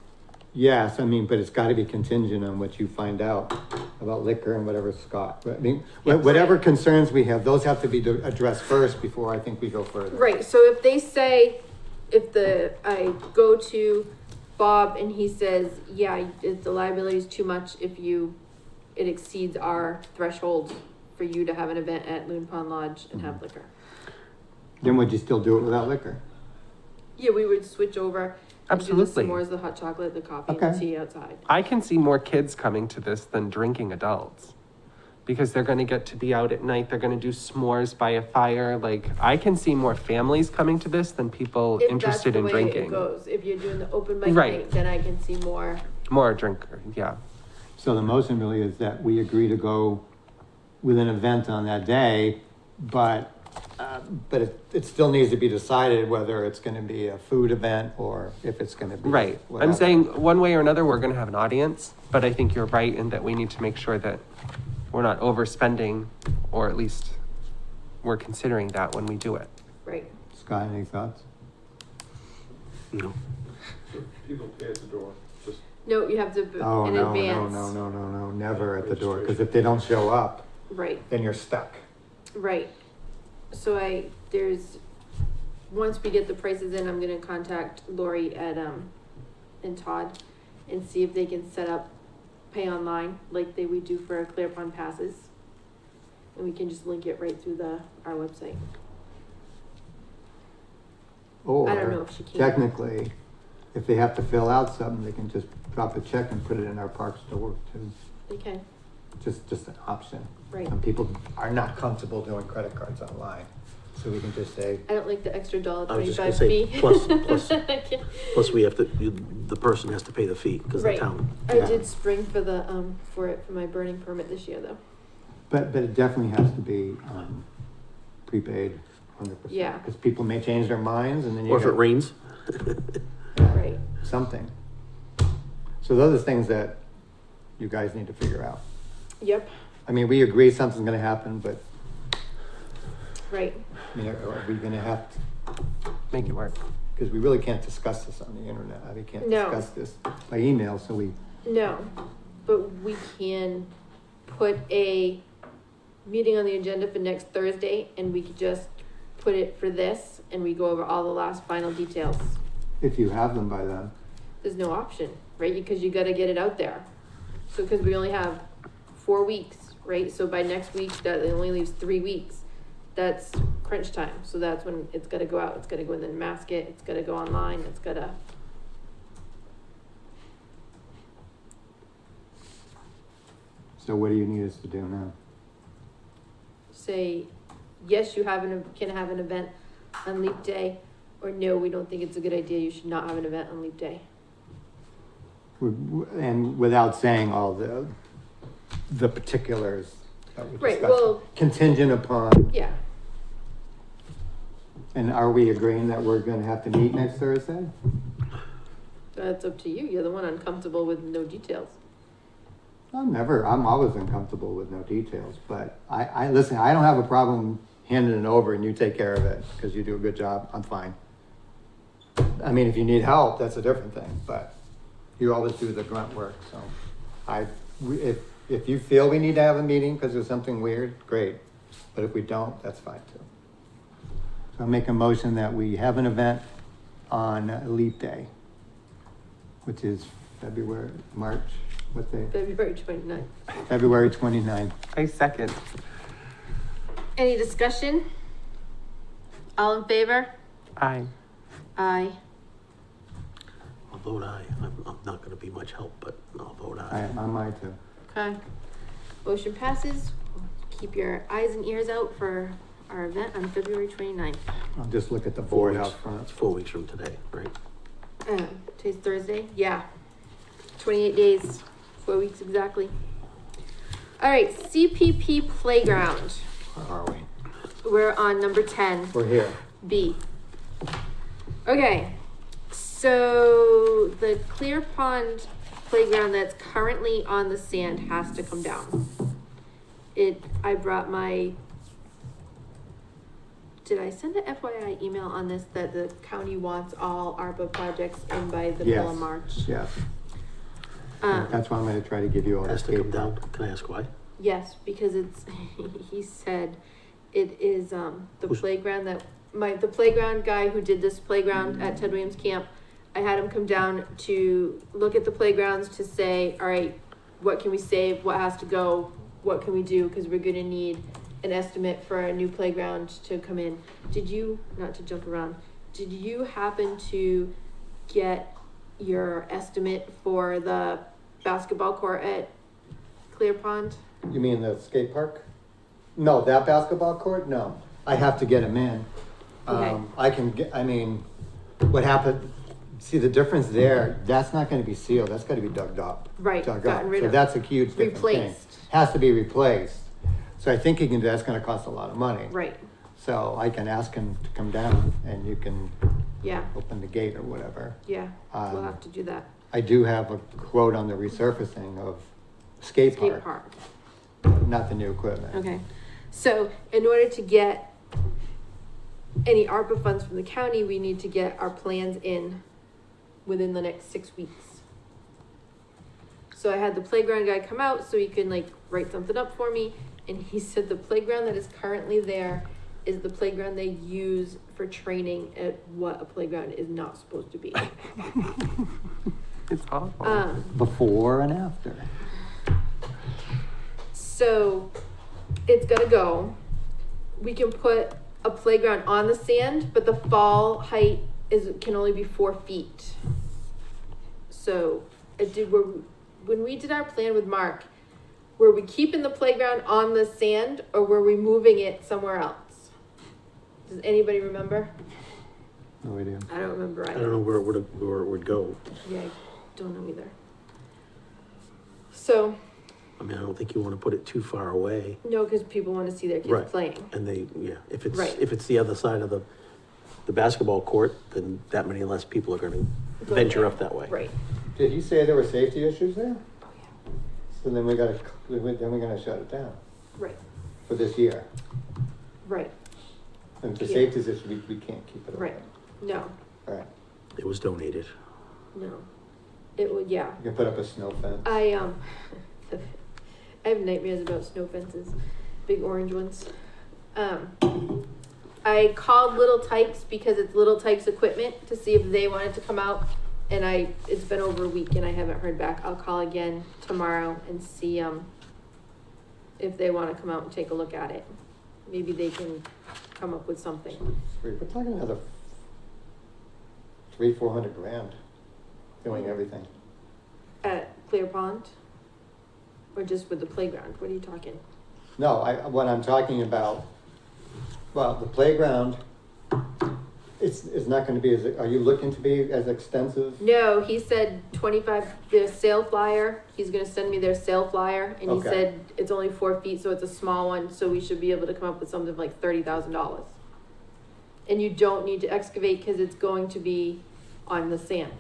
yes, I mean, but it's gotta be contingent on what you find out about liquor and whatever Scott, I mean, whatever concerns we have, those have to be addressed first before I think we go further. right, so if they say, I go to Bob and he says, yeah, the liability is too much if it exceeds our threshold for you to have an event at Loon Pond Lodge and have liquor. Then would you still do it without liquor? Yeah, we would switch over. And Absolutely. do the s'mores, the hot chocolate, the coffee, and the Okay. tea outside. I can see more kids coming to this than drinking adults because they're going to get to be out at night. They're going to do s'mores by a fire. Like, I can see more families coming to this than people If interested in that's the way it drinking. goes, if you're doing the open mic Right. night, then I can see more. More drinker, yeah. So the motion really is that we agree to go with an event on that day, but it still needs to be decided whether it's gonna be a food event or if it's gonna be. Right. I'm whatever. saying one way or another, we're going to have an audience, but I think you're right in that we need to make sure that we're not overspending, or at least we're considering that when we do it. Right. Scott, any thoughts? No. So people pay at the door, just. No, you have to, in Oh, no, advance. no, never at the door, because if they don't show up, Right, then you're stuck. right. So once we get the prices in, I'm gonna contact Lori and Todd and see if they can set up pay online like we do for our Clear Pond passes. And we can just link it right through our website. I don't know Or if she can. technically, if they have to fill out something, they can just drop a check and put it in our park store too. They can, Just an option. right. And people are not comfortable doing credit cards online, so we can just say, I don't like the extra I was just $1.25 gonna say, fee. plus we have to, the person has to pay the fee because the Right. town. I Yeah. did spring for for my burning permit this year though. but it definitely has to be, prepaid 100%. Yeah. Because people may change their minds and then you Or if it get rains. Right. something. So those are things that you guys need to figure out. Yep, I mean, we agree something's gonna happen, but, right. I mean, are we gonna have to? Make it work. Because we really can't discuss this on the internet. We can't No. discuss this by email, so we, No, but we can put a meeting on the agenda for next Thursday and we could just put it for this and we go over all the last final details. if you have them by then. There's no option, right? Because you gotta get it out there. So, cause we only have 4 weeks, right? So by next week, that only leaves 3 weeks. That's crunch time. So that's when it's gotta go out. It's gotta go in the basket. It's gotta go online. It's gotta. So what do you need us to do now? say, yes, you can have an event on leap day, or no, we don't think it's a good idea, you should not have an event on leap day. And without saying all the particulars that we Right, discussed. well- Contingent upon, Yeah, and are we agreeing that we're gonna have to meet next Thursday? that's up to you, you're the one uncomfortable with no details. I'm always uncomfortable with no details, but listen, I don't have a problem handing it over and you take care of it, because you do a good job, I'm fine. I mean, if you need help, that's a different thing, but you always do the grunt work, so. If you feel we need to have a meeting because there's something weird, great, but if we don't, that's fine too. So I'll make a motion that we have an event on Leap Day, which is March, what day? February 29th. February 29th. I second. Any discussion? All in favor? Aye. Aye. I'll vote aye. I'm not gonna be much help, but I'll vote I aye. might too. Okay. Motion passes. Keep your eyes and ears out for our event on February 29th. I'll just look at the 4 board weeks. out front. It's 4 weeks from today, right? Today's Thursday? Yeah. 28 days, 4 weeks exactly. All right, CPP Playground. Where are we? We're on number 10, We're here. B. Okay, so the Clear Pond playground that's currently on the sand has to come down. I brought my, did I send an FYI email on this, that the county wants all ARPA projects in by the middle of Yes. March? Yes, Um, that's why I'm gonna try to give you all the Has to come paper. down. Can I ask why? Yes, because it's, he said, it is, the Who's- playground the playground guy who did this playground at Ted Williams Camp, I had him come down to look at the playgrounds to say, all right, what can we save, what has to go, what can we do, because we're gonna need an estimate for a new playground to come in. Did you, not to jump around, did you happen to get your estimate for the basketball court at Clear Pond? You mean the skate park? No, that basketball court? No, I have to get them in. Okay. What happened, see the difference there, that's not gonna be sealed, that's gotta be dug up. Right, Dug gotten up. rid So of. that's a huge different thing. Replaced. Has to be replaced. So I think that's gonna cost a lot of money. Right, So I can ask him to come down and you can yeah, open the gate or whatever. yeah, we'll Um, have to do that. I do have a quote on the resurfacing of skate Skate park, park. not the new equipment. Okay, so in order to get any ARPA funds from the county, we need to get our plans in within the next 6 weeks. So I had the playground guy come out so he can like write something up for me, and he said the playground that is currently there is the playground they use for training at what a playground is not supposed to be. It's awful. Before and after. So it's gonna go. We can put a playground on the sand, but the fall height can only be 4 feet. So when we did our plan with Mark, were we keeping the playground on the sand or were we moving it somewhere else? Does anybody remember? No idea. I don't remember I either. don't know where it would go. Yeah, I don't know either. So, I mean, I don't think you wanna put it too far away. no, because people want to see their kids Right. playing. And if Right. it's the other side of the basketball court, then that many less people are gonna Go venture there. up that way. Right. Did he say there were safety issues there? Oh, yeah. So then we're gonna shut it down Right, for this year. right, And for Yeah. safety issues, we can't keep it open. right. No, Alright, It was donated. no. It would, yeah. you can put up a snow fence. I have nightmares about snow fences, big orange ones. I called Little Tykes because it's Little Tykes equipment to see if they wanted to come out. And it's been over a week and I haven't heard back. I'll call again tomorrow and see, if they wanna come out and take a look at it. Maybe they can come up with something. We're talking another $300-400 doing everything. At Clear Pond? Or just with the playground? What are you talking? No, what I'm talking about, well, the playground, it's not gonna be are you looking to be as extensive? No, he said 25, the sale flyer, he's gonna send me their sale flyer, and he Okay. said it's only 4 feet, so it's a small one, so we should be able to come up with something like $30,000. And you don't need to excavate, cause it's going to be on the sand.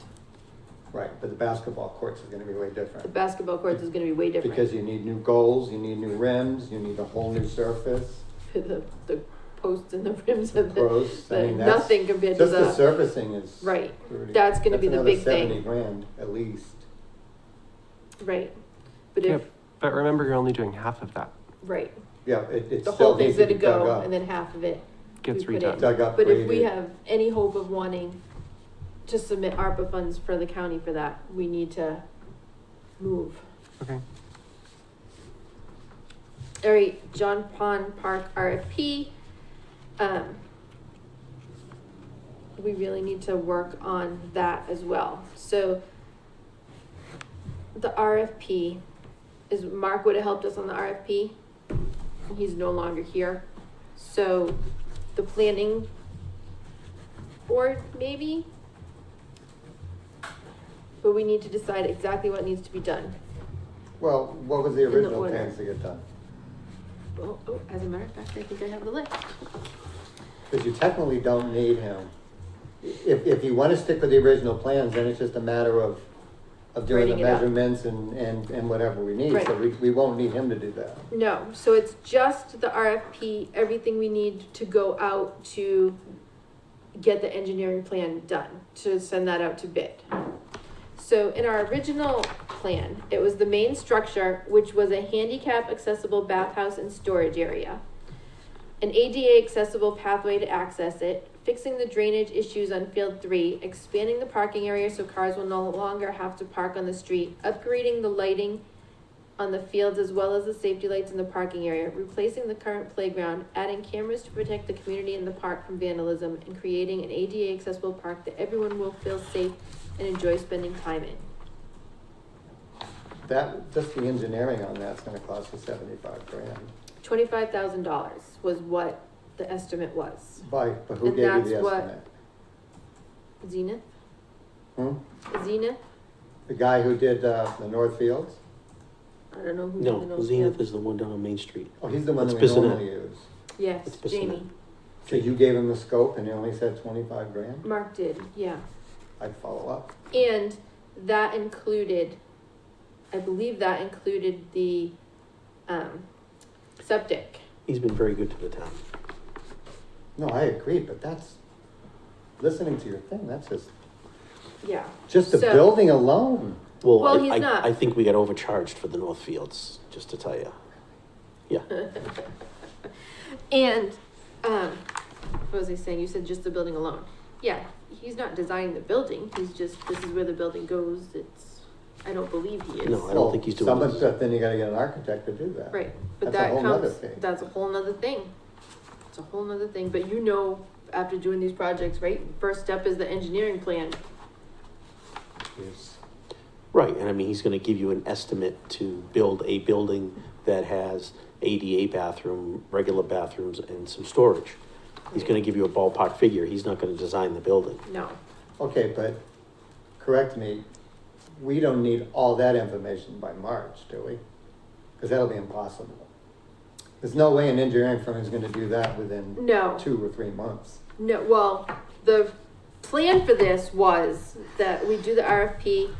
Right, but the basketball courts is gonna be way The different. basketball courts is gonna be way different. Because you need new goals, you need new rims, you need a whole new surface, The posts and the rims of pros, I mean, that's, nothing compared to just the the, surfacing is. right, pretty- that's gonna be the another big thing. 70 grand at least. right. But Yeah, if, but remember, you're only doing half of that. right, Yeah, it the still whole thing's needs to gonna be dug go, up. and then half of it Gets we put in. redone. Dug up, But if we graded. have any hope of wanting to submit ARPA funds for the county for that, we need to move. Okay. All right, John Pond Park RFP. We really need to work on that as well. So the RFP is, Mark would have helped us on the RFP. He's no longer here. So the planning board, maybe? But we need to decide exactly what needs to be done. Well, what was the In the original order. plans to get done? Oh, as a matter of fact, I think I have the list. Because you technically don't need him. If you want to stick with the original plans, then it's just a matter of doing the Writing it up. measurements and whatever we need. So Right. we won't need him to do that. No, so it's just the RFP, everything we need to go out to get the engineering plan done, to send that out to bid. So in our original plan, it was the main structure, which was a handicap accessible bathhouse and storage area, an ADA accessible pathway to access it, fixing the drainage issues on field 3, expanding the parking area so cars will no longer have to park on the street, upgrading the lighting on the fields as well as the safety lights in the parking area, replacing the current playground, adding cameras to protect the community in the park from vandalism, and creating an ADA accessible park that everyone will feel safe and enjoy spending time in. That, just the engineering on that's gonna cost you 75 grand. $25,000 was what the estimate was. But who And gave you that's the what- estimate? Zenith? Zenith? The guy who did, the North Fields? I don't know who. No, Zenith is the one down on Main Street. Oh, he's the one that It's we Bissonnette. normally use. Yes, It's Bissonnette. Jamie. So you gave him the scope and he only said 25 grand? Mark did, yeah. I'd follow up. And that included, I believe that included the, septic. He's been very good to the town. No, I agree, but that's, listening to your thing, that's Yeah. just the So- building alone. Well, I- he's not. I think we got overcharged for the North Fields, just to tell you. Yeah, And, what was I saying? You said just the building alone. Yeah, he's not designing the building. He's just, this is where the building goes. It's, I don't believe he is. No, I don't think he's doing Someone this. said, then you gotta get an architect to do that. Right, but That's a that whole nother comes, thing. that's a whole nother thing. It's a whole nother thing, but you know, after doing these projects, right? First step is the engineering plan. Yes. Right, and I mean, he's gonna give you an estimate to build a building that has ADA bathroom, regular bathrooms, and some storage. He's gonna give you a ballpark figure, he's not gonna design the building. No, Okay, but correct me, we don't need all that information by March, do we? Because that'll be impossible. There's no way an engineering firm is gonna do that within no. 2 or 3 months. No, well, the plan for this was that we do the RFP,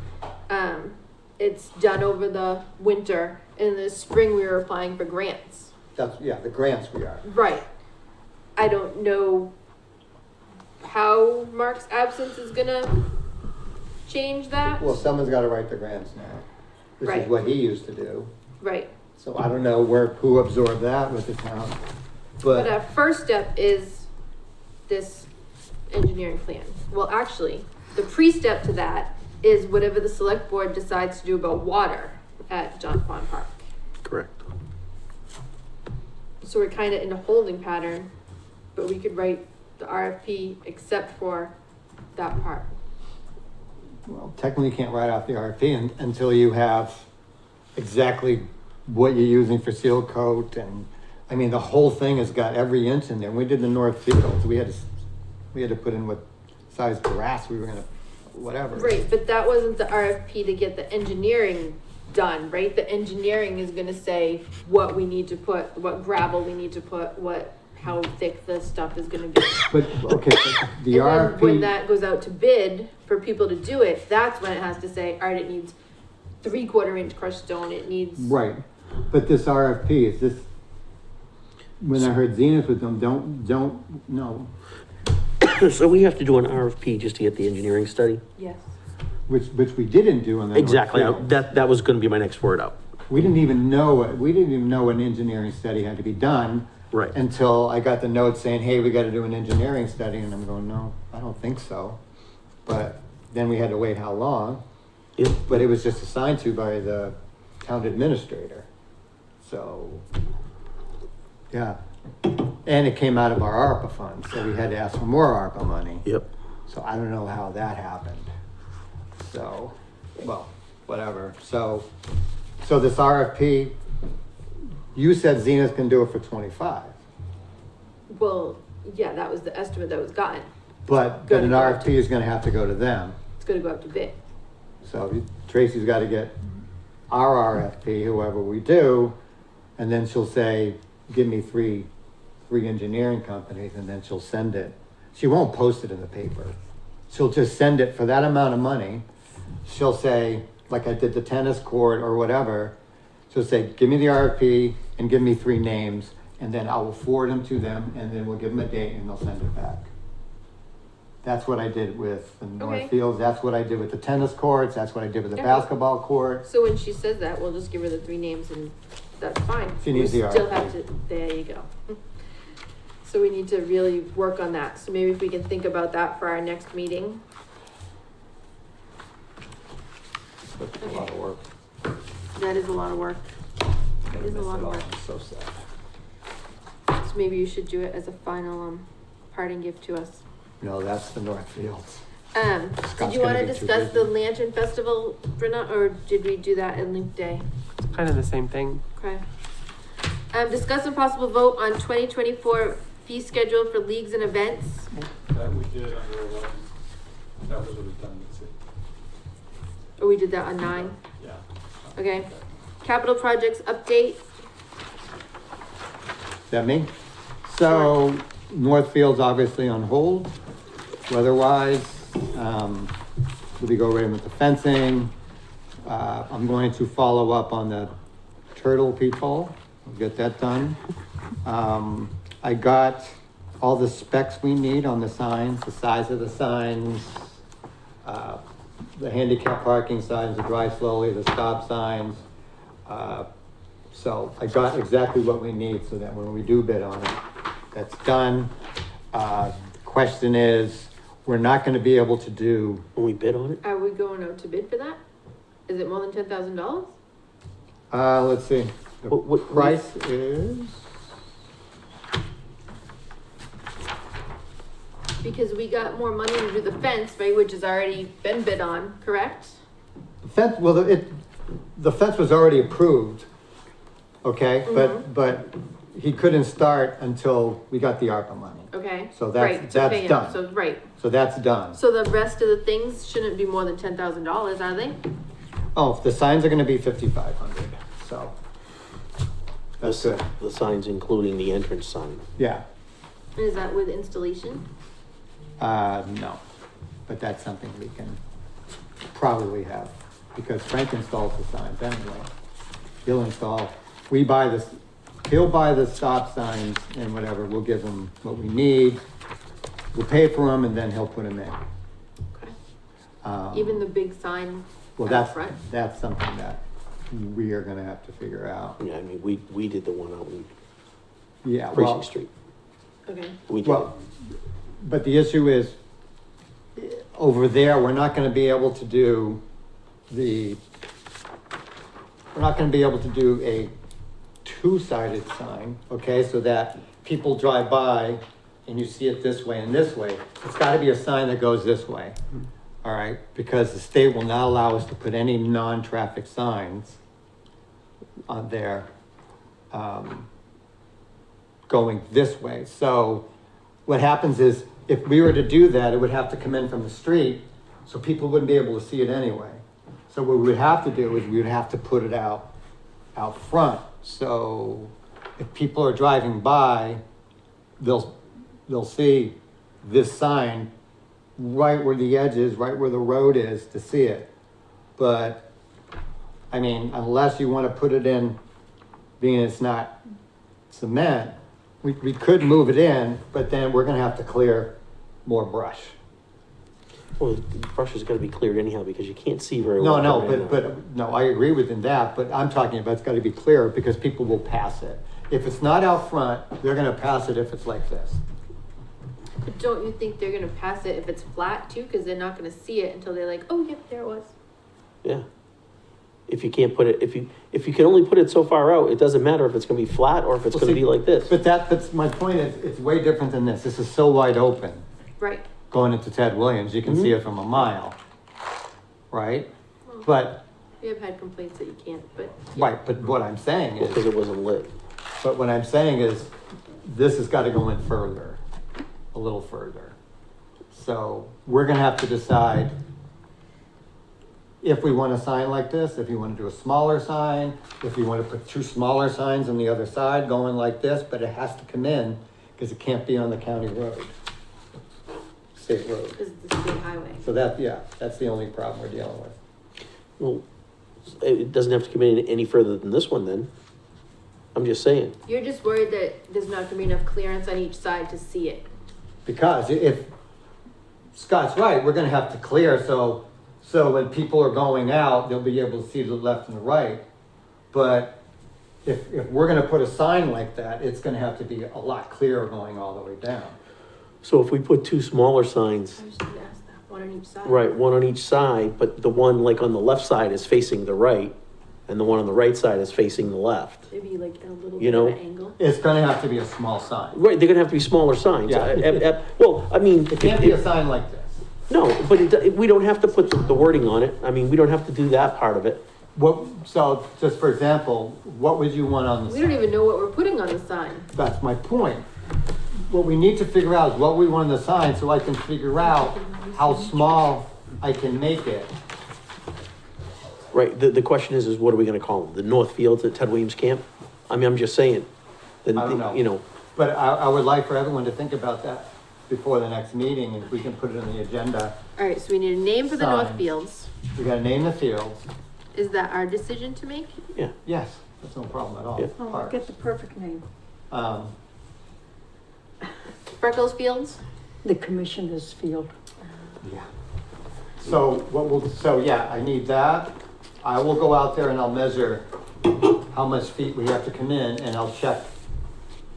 it's done over the winter, and in the spring we were applying for grants. That's, yeah, the grants we are. Right. I don't know how Mark's absence is gonna change that. Well, someone's gotta write the grants now. This Right. is what he used to do. Right, So I don't know who absorbed that with the town. but our first step is this engineering plan. Well, actually, the pre-step to that is whatever the select board decides to do about water at John Pond Park. Correct. So we're kind of in a holding pattern, but we could write the RFP except for that part. Well, technically you can't write off the RFP until you have exactly what you're using for seal coat, and, I mean, the whole thing has got every inch in there. When we did the North Fields, we had to put in what size grass we were gonna, whatever. Right, but that wasn't the RFP to get the engineering done, right? The engineering is gonna say what we need to put, what gravel we need to put, how thick the stuff is gonna be. But, okay, but the And then when RFP, that goes out to bid for people to do it, that's when it has to say, all right, it needs 3/4 inch crushed stone, it needs. right, but this RFP, is this, when I heard Zenith with them, no, So we have to do an RFP just to get the engineering study? Yes. which we didn't do on the North Exactly, Field. that was gonna be my next word out. We didn't even know an engineering study had to be done. Right. Until I got the note saying, hey, we gotta do an engineering study, and I'm going, no, I don't think so. But then we had to wait how long? Yeah. But it was just assigned to by the town administrator. So, yeah. And it came out of our ARPA fund, so we had to ask for more ARPA money. Yep. So I don't know how that happened. So, well, whatever. So this RFP, you said Zenith can do it for 25, Well, yeah, that was the estimate that was gotten. but Gonna an go out RFP is gonna have to go to them. It's gonna go out to bid. So Tracy's gotta get our RFP, whoever we do, and then she'll say, give me three engineering companies, and then she'll send it. She won't post it in the paper. She'll just send it for that amount of money. She'll say, like I did the tennis court or whatever, she'll say, give me the RFP and give me 3 names, and then I will forward them to them, and then we'll give them a date and they'll send it back. That's what I did with the Okay. North Fields, that's what I did with the tennis courts, that's what I did with the Okay. basketball court. So when she says that, we'll just give her the 3 names and that's fine. She needs We the still RFP. have to, there you go. So we need to really work on that. So maybe if we can think about that for our next meeting. That's a lot of work. That is a lot of work. It is a lot of work. I'm so sad. So maybe you should do it as a final, parting gift to us. No, that's the North Fields. Did Scott's you wanna gonna get too discuss the busy. Lantern Festival, Brenna, or did we do that in Leap Day? It's kind of the same thing. Okay. Discuss and possible vote on 2024 fee schedule for leagues and events. That we did under 11. That was redundancy. Or we did that on 9? Yeah. Okay. Capital projects update. Is that me? So, Northfield's obviously on hold, weather-wise. We go right in with the fencing. I'm going to follow up on the turtle people, I'll get that done. I got all the specs we need on the signs, the size of the signs, the handicap parking signs, the drive slowly, the stop signs. So I got exactly what we need so that when we do bid on it, that's done. Question is, we're not gonna be able to do, When we bid on it? Are we going out to bid for that? Is it more than $10,000? let's see, the What- price is, Because we got more money to do the fence, right, which has already been bid on, correct? the fence, well, the fence was already approved, okay? But he couldn't start until we got the ARPA money. Okay. So that's- Right, that's pay him. done. So, right. So that's done. So the rest of the things shouldn't be more than $10,000, are they? Oh, the signs are gonna be 5,500, so. That's good, The signs including the entrance sign. yeah, And is that with installation? no, but that's something we can probably have, because Frank installs the signs anyway. He'll install, he'll buy the stop signs and whatever, we'll give him what we need. We'll pay for them and then he'll put them in. Okay. Even the big sign Well, out front? that's something that we are gonna have to figure out. Yeah, I mean, we did the one out in Yeah, well, Precinct Street. Okay. We did. well, but the issue is, over there, we're not gonna be able to do a two-sided sign, okay, so that people drive by and you see it this way and this way. It's gotta be a sign that goes this way, all right? Because the state will not allow us to put any non-traffic signs on there, going this way. So what happens is, if we were to do that, it would have to come in from the street, so people wouldn't be able to see it anyway. So what we would have to do is we would have to put it out front. So if people are driving by, they'll see this sign right where the edge is, right where the road is, to see it. But, I mean, unless you want to put it in, being it's not cement, we could move it in, but then we're gonna have to clear more brush. Well, the brush is gonna be cleared anyhow, because you can't see very No, well. no, coming in there. no, I agree with that, but I'm talking about it's gotta be clear, because people will pass it. If it's not out front, they're gonna pass it if it's like this. But don't you think they're gonna pass it if it's flat too? Cause they're not gonna see it until they're like, oh, yep, there it was. Yeah. If you can't put it, if you can only put it so far out, it doesn't matter if it's gonna be flat or if it's Well, gonna see, be like this. But that's my point, is it's way different than this. This is so wide open. Right. Going into Ted Williams, you can see it from a mile, right? Well, But, we have had complaints that you can't, but. right, but what I'm saying Because is, it wasn't lit. but what I'm saying is, this has gotta go in further, a little further. So, we're gonna have to decide if we want a sign like this, if you wanna do a smaller sign, if you wanna put two smaller signs on the other side going like this, but it has to come in, cause it can't be on the county road. State road. Cause it's the state highway. So that's the only problem we're dealing with. Well, it doesn't have to come in any further than this one then. I'm just saying. You're just worried that there's not gonna be enough clearance on each side to see it. Because if Scott's right, we're gonna have to clear, so when people are going out, they'll be able to see the left and the right. But if we're gonna put a sign like that, it's gonna have to be a lot clearer going all the way down. So if we put two smaller signs, I was just gonna ask that, one on each side. right, one on each side, but the one like on the left side is facing the right, and the one on the right side is facing the left. Maybe like a little You bit of know? an angle. It's gonna have to be a small sign. Right, they're gonna have to be smaller signs. Yeah. Well, I mean. It can't be a sign like this. No, but we don't have to put the wording on it. I mean, we don't have to do that part of it. So, just for example, what would you want on the We sign? don't even know what we're putting on the sign. That's my point. What we need to figure out is what we want on the sign, so I can figure out how small I can make it. Right, the question is what are we gonna call them? The North Fields at Ted Williams Camp? I mean, I'm just saying. I don't know. You know, But I would like for everyone to think about that before the next meeting, and if we can put it on the agenda. Alright, so we need a name for the North Signs. Fields. We gotta name the fields. Is that our decision to make? yeah. Yes, that's no problem at all. Yeah. Oh, I get the perfect name. Um, Freckles Fields? The Commissioner's Field. yeah. So yeah, I need that. I will go out there and I'll measure how much feet we have to come in, and I'll check.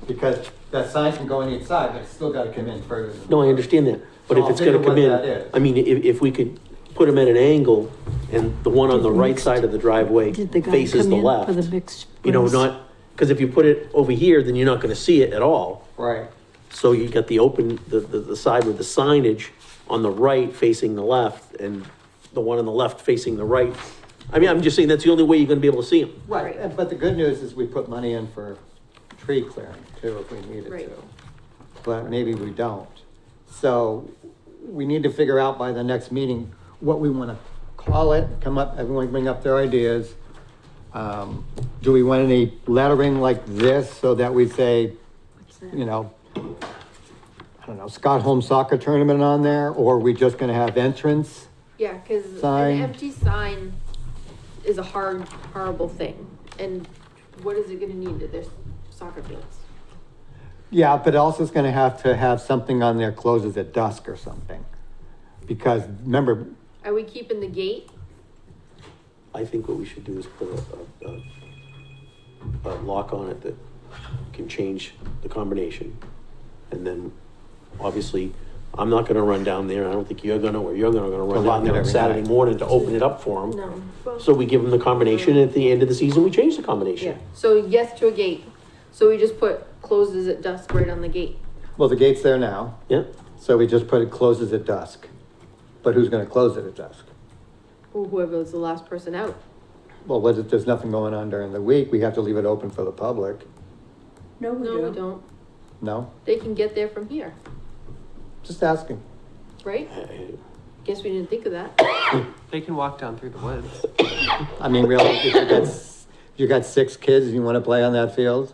Because that sign can go on each side, but it's still gotta come in further. than No, I that. understand that, but So if I'll it's gonna figure come what in, that is. I mean, if we could put them at an angle and the one on the right side of the driveway Did the guy faces come the in left. for the mixed? You know, breeds? not, cause if you put it over here, then you're not gonna see it at all. Right. So you got the open, the side with the signage on the right facing the left and the one on the left facing the right. I mean, I'm just saying that's the only way you're gonna be able to see them. Right, but the good news is we put money in for tree clearing too, if we needed Right. to. But maybe we don't. So we need to figure out by the next meeting what we wanna call it, come up, everyone bring up their ideas. Do we want any lettering like this so that we say, What's that? you know, I don't know, Scott Home Soccer Tournament on there, or are we just gonna have entrance? Yeah, cause an Sign. empty sign is a horrible thing. And what is it gonna need? There's soccer fields. Yeah, but also it's gonna have to have something on there closes at dusk or something. Because remember, Are we keeping the gate? I think what we should do is put a lock on it that can change the combination. And then, obviously, I'm not gonna run down there, I don't think you're gonna, or you're gonna run lock down there it on every Saturday night. morning to open it up for them. No. So we give them the combination, and at the end of the season, we change the combination. Yeah, so yes to a gate. So we just put closes at dusk right on the gate. well, the gate's there now, Yeah, so we just put it closes at dusk. But who's gonna close it at dusk? Or whoever was the last person out. Well, what if there's nothing going on during the week? We have to leave it open for the public, No, we No, we don't. don't. no? They can get there from here, Just asking. right? I- Guess we didn't think of that. They can walk down through the woods. I mean, really, if you got 6 kids and you wanna play on that field,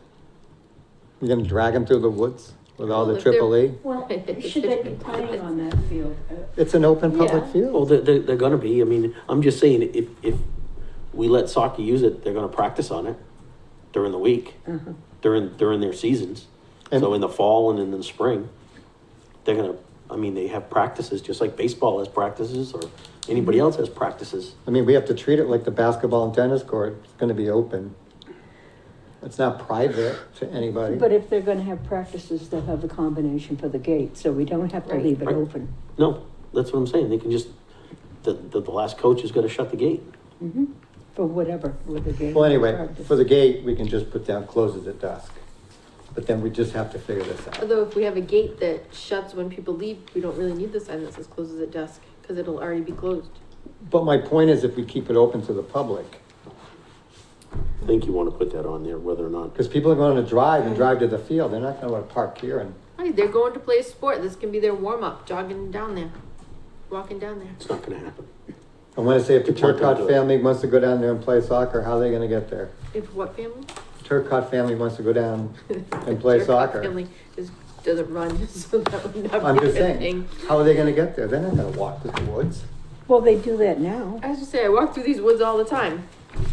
you're gonna drag them through the woods with all the Well, if they're- triple E? Well, should they be playing on that field? It's an open public Yeah. Well, field. they're gonna be, I mean, I'm just saying, if we let soccer use it, they're gonna practice on it during the week, Uh-huh. during their seasons. So in the fall and in the spring, they're gonna, I mean, they have practices, just like baseball has practices, or anybody else has practices. I mean, we have to treat it like the basketball and tennis court. It's gonna be open. It's not private to anybody. But if they're gonna have practices, they'll have the combination for the gate, so we don't have to Right. leave it Right. open. No, that's what I'm saying, they can just, the last coach is gonna shut the gate. Mhm. For whatever, with the gate. Well, anyway, practice. for the gate, we can just put down closes at dusk. But then we just have to figure this out. Although if we have a gate that shuts when people leave, we don't really need the sign that says closes at dusk, because it'll already be closed. But my point is, if we keep it open to the public, I think you wanna put that on there, whether or not, because people are going to drive and drive to the field, they're not gonna want to park here and, Hey, they're going to play a sport, this can be their warm-up, jogging down there, walking down there. it's not gonna happen. I want to say if the Good point, Turcott Joe. family wants to go down there and play soccer, how are they gonna get there? If what family? Turcott family wants to go down and play Your soccer. Family just doesn't run, so that would not I'm be a just good saying, thing. how are they gonna get there? They're not gonna walk through the woods. Well, they do that now. I was just say, I walk through these woods all the time. I'm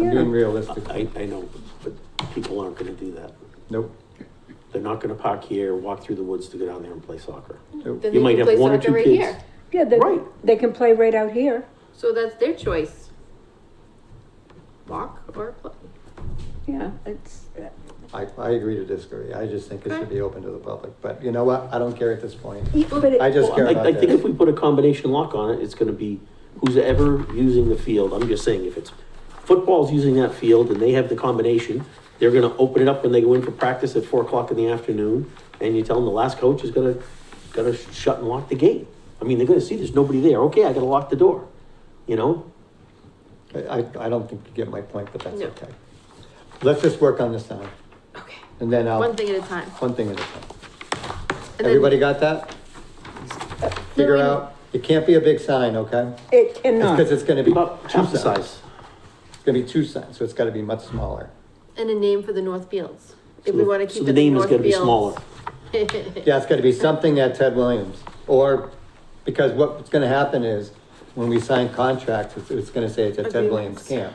being Yeah, realistic. I know, but people aren't gonna do that. Nope, They're not gonna park here, walk through the woods to go down there and play soccer. nope. Then You they might can have play one or soccer two right kids. here. yeah, Right. they can play right out here. So that's their choice. Walk or play. Yeah, it's, I agree to disagree. I just think it Okay. should be open to the public. But you know what? I don't care at this point. but it, I just Well, care about I think if this. we put a combination lock on it, it's gonna be who's ever using the field. I'm just saying, if it's football's using that field and they have the combination, they're gonna open it up when they go in for practice at 4 o'clock in the afternoon. And you tell them the last coach is gonna shut and lock the gate. I mean, they're gonna see there's nobody there. Okay, I gotta lock the door, you know? I don't think you get my point, but that's No. okay. Let's just work on the sign Okay, and then one thing at a time. one thing at a time. And then- Everybody got that? Figure we- out, it can't be a big sign, okay? it It's cannot. because it's gonna be About two half the signs. size. It's gonna be 2 signs, so it's gotta be much smaller. And a name for the North Fields. If So we the- wanna so keep the it name the is North gonna be Fields. smaller. Yeah, it's gotta be something at Ted Williams, or, because what's gonna happen is, when we sign contracts, it's gonna say it's at Ted Williams Agreements. Camp.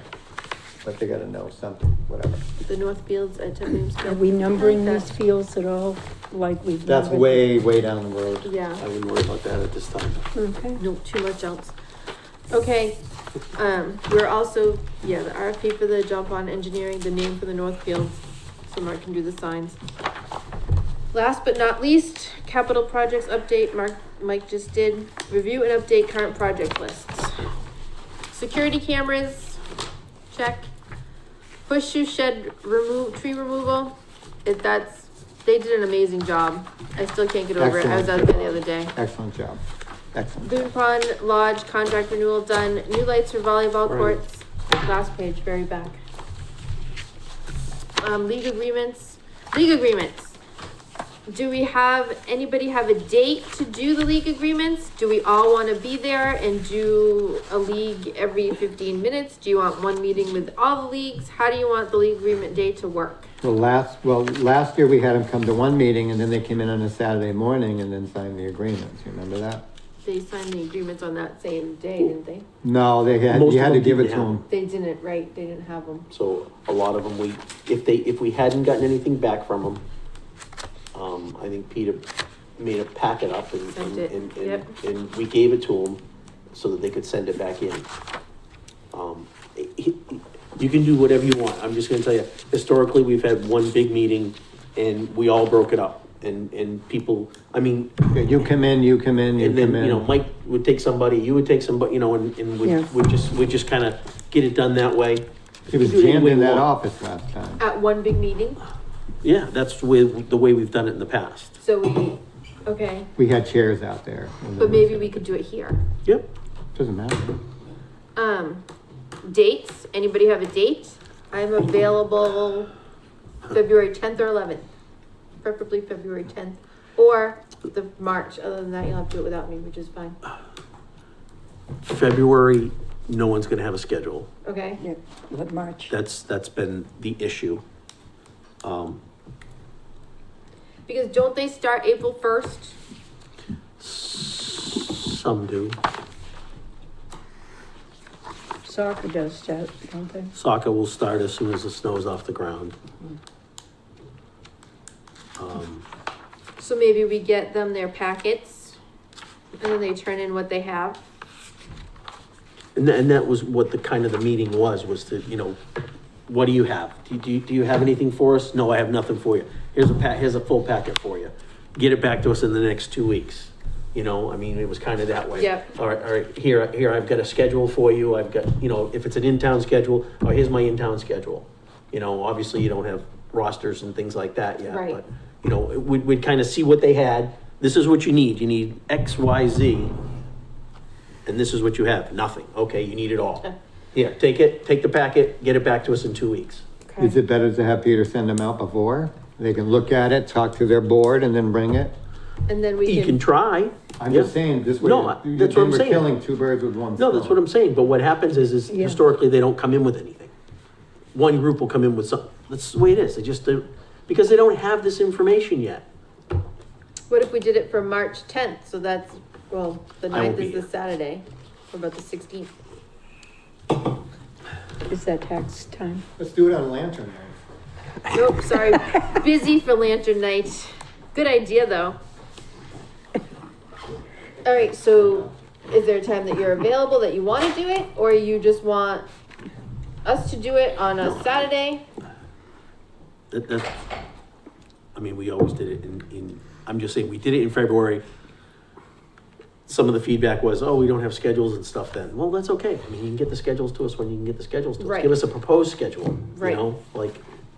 But they gotta know something, whatever. The North Fields at Ted Williams Are Camp. we numbering I like these that. fields at all, like we've? That's numbered- way, way down the road. Yeah, I wouldn't worry about that at this time. Okay. no, too much else. Okay, we're also, yeah, the RFP for the jump on engineering, the name for the North Fields, so Mark can do the signs. Last but not least, capital projects update, Mike just did, review and update current project lists. Security cameras, check. Push shoe shed tree removal, they did an amazing job. I still can't get over it, I was out there the other day. Excellent job, excellent. Boone Pond Lodge contract renewal done, new lights for volleyball Right. courts, last page, very back. League agreements. Do we have, anybody have a date to do the league agreements? Do we all wanna be there and do a league every 15 minutes? Do you want one meeting with all the leagues? How do you want the league agreement day to work? Well, last year we had them come to one meeting and then they came in on a Saturday morning and then signed the agreements. You remember that? They signed the agreements on that same day, didn't they? No, Most you of had to them give it didn't to have them. They didn't, right, they didn't have them. So a lot of them, if we hadn't gotten anything back from them, I think Peter made a packet up Sent it, yep. and we gave it to them so that they could send it back in. You can do whatever you want. I'm just gonna tell you, historically, we've had one big meeting and we all broke it up and people, I mean, Yeah, you come in, you come in, you and then, come you know, in. Mike would take somebody, you would take somebody, you know, and Yeah. we'd just kind of get it done that way. He was Do it any jammed way in you that want. office last time. At one big meeting, Yeah, that's the way we've done it in the past. so okay, We had chairs out there. but maybe we could do it here. Yep. Doesn't matter. dates, anybody have a date? I'm available February 10th or 11th, preferably February 10th, or the March. Other than that, you'll have to do it without me, which is fine. February, no one's gonna have a schedule. Okay, Yeah, what, March? That's been the issue. because don't they start April 1st? Some do. Soccer does start, don't they? Soccer will start as soon as the snow's off the ground. So maybe we get them their packets, and then they turn in what they have. And that was what the kind of the meeting was to, you know, what do you have? Do you have anything for us? No, I have nothing for you. Here's a full packet for you. Get it back to us in the next 2 weeks. You know, I mean, it was kind of that way. Yep. All right, here, I've got a schedule for you. I've got, you know, if it's an in-town schedule, oh, here's my in-town schedule. You know, obviously you don't have rosters and things like that yet, Right. but, you know, we'd kind of see what they had. This is what you need. You need X, Y, Z. And this is what you have. Nothing. Okay, you need it all. Here, take the packet, get it back to us in 2 weeks. Is it better to have Peter send them out before? They can look at it, talk to their board, and then bring it? And then we You can try. I'm Yeah. just saying, this way, No, that's what I'm we're saying. killing two birds with one No, stone. that's what I'm saying, but what happens is Yeah. historically, they don't come in with anything. One group will come in with something, that's the way it is, they just, because they don't have this information yet. What if we did it for March 10th? So that's, well, the I won't 9th be is here. the Saturday. What about the 16th? Is that tax time? Let's do it on Lantern Night. Nope, sorry. Busy for Lantern Night. Good idea, though. All right, so is there a time that you're available that you want to do it, or you just want us to do it on a Saturday? That's, I mean, we always did it I'm just saying, we did it in February. Some of the feedback was, oh, we don't have schedules and stuff then. Well, that's okay. I mean, you can get the schedules to us when you can get the schedules to us. Right. Give us a proposed schedule, Right. you know, like,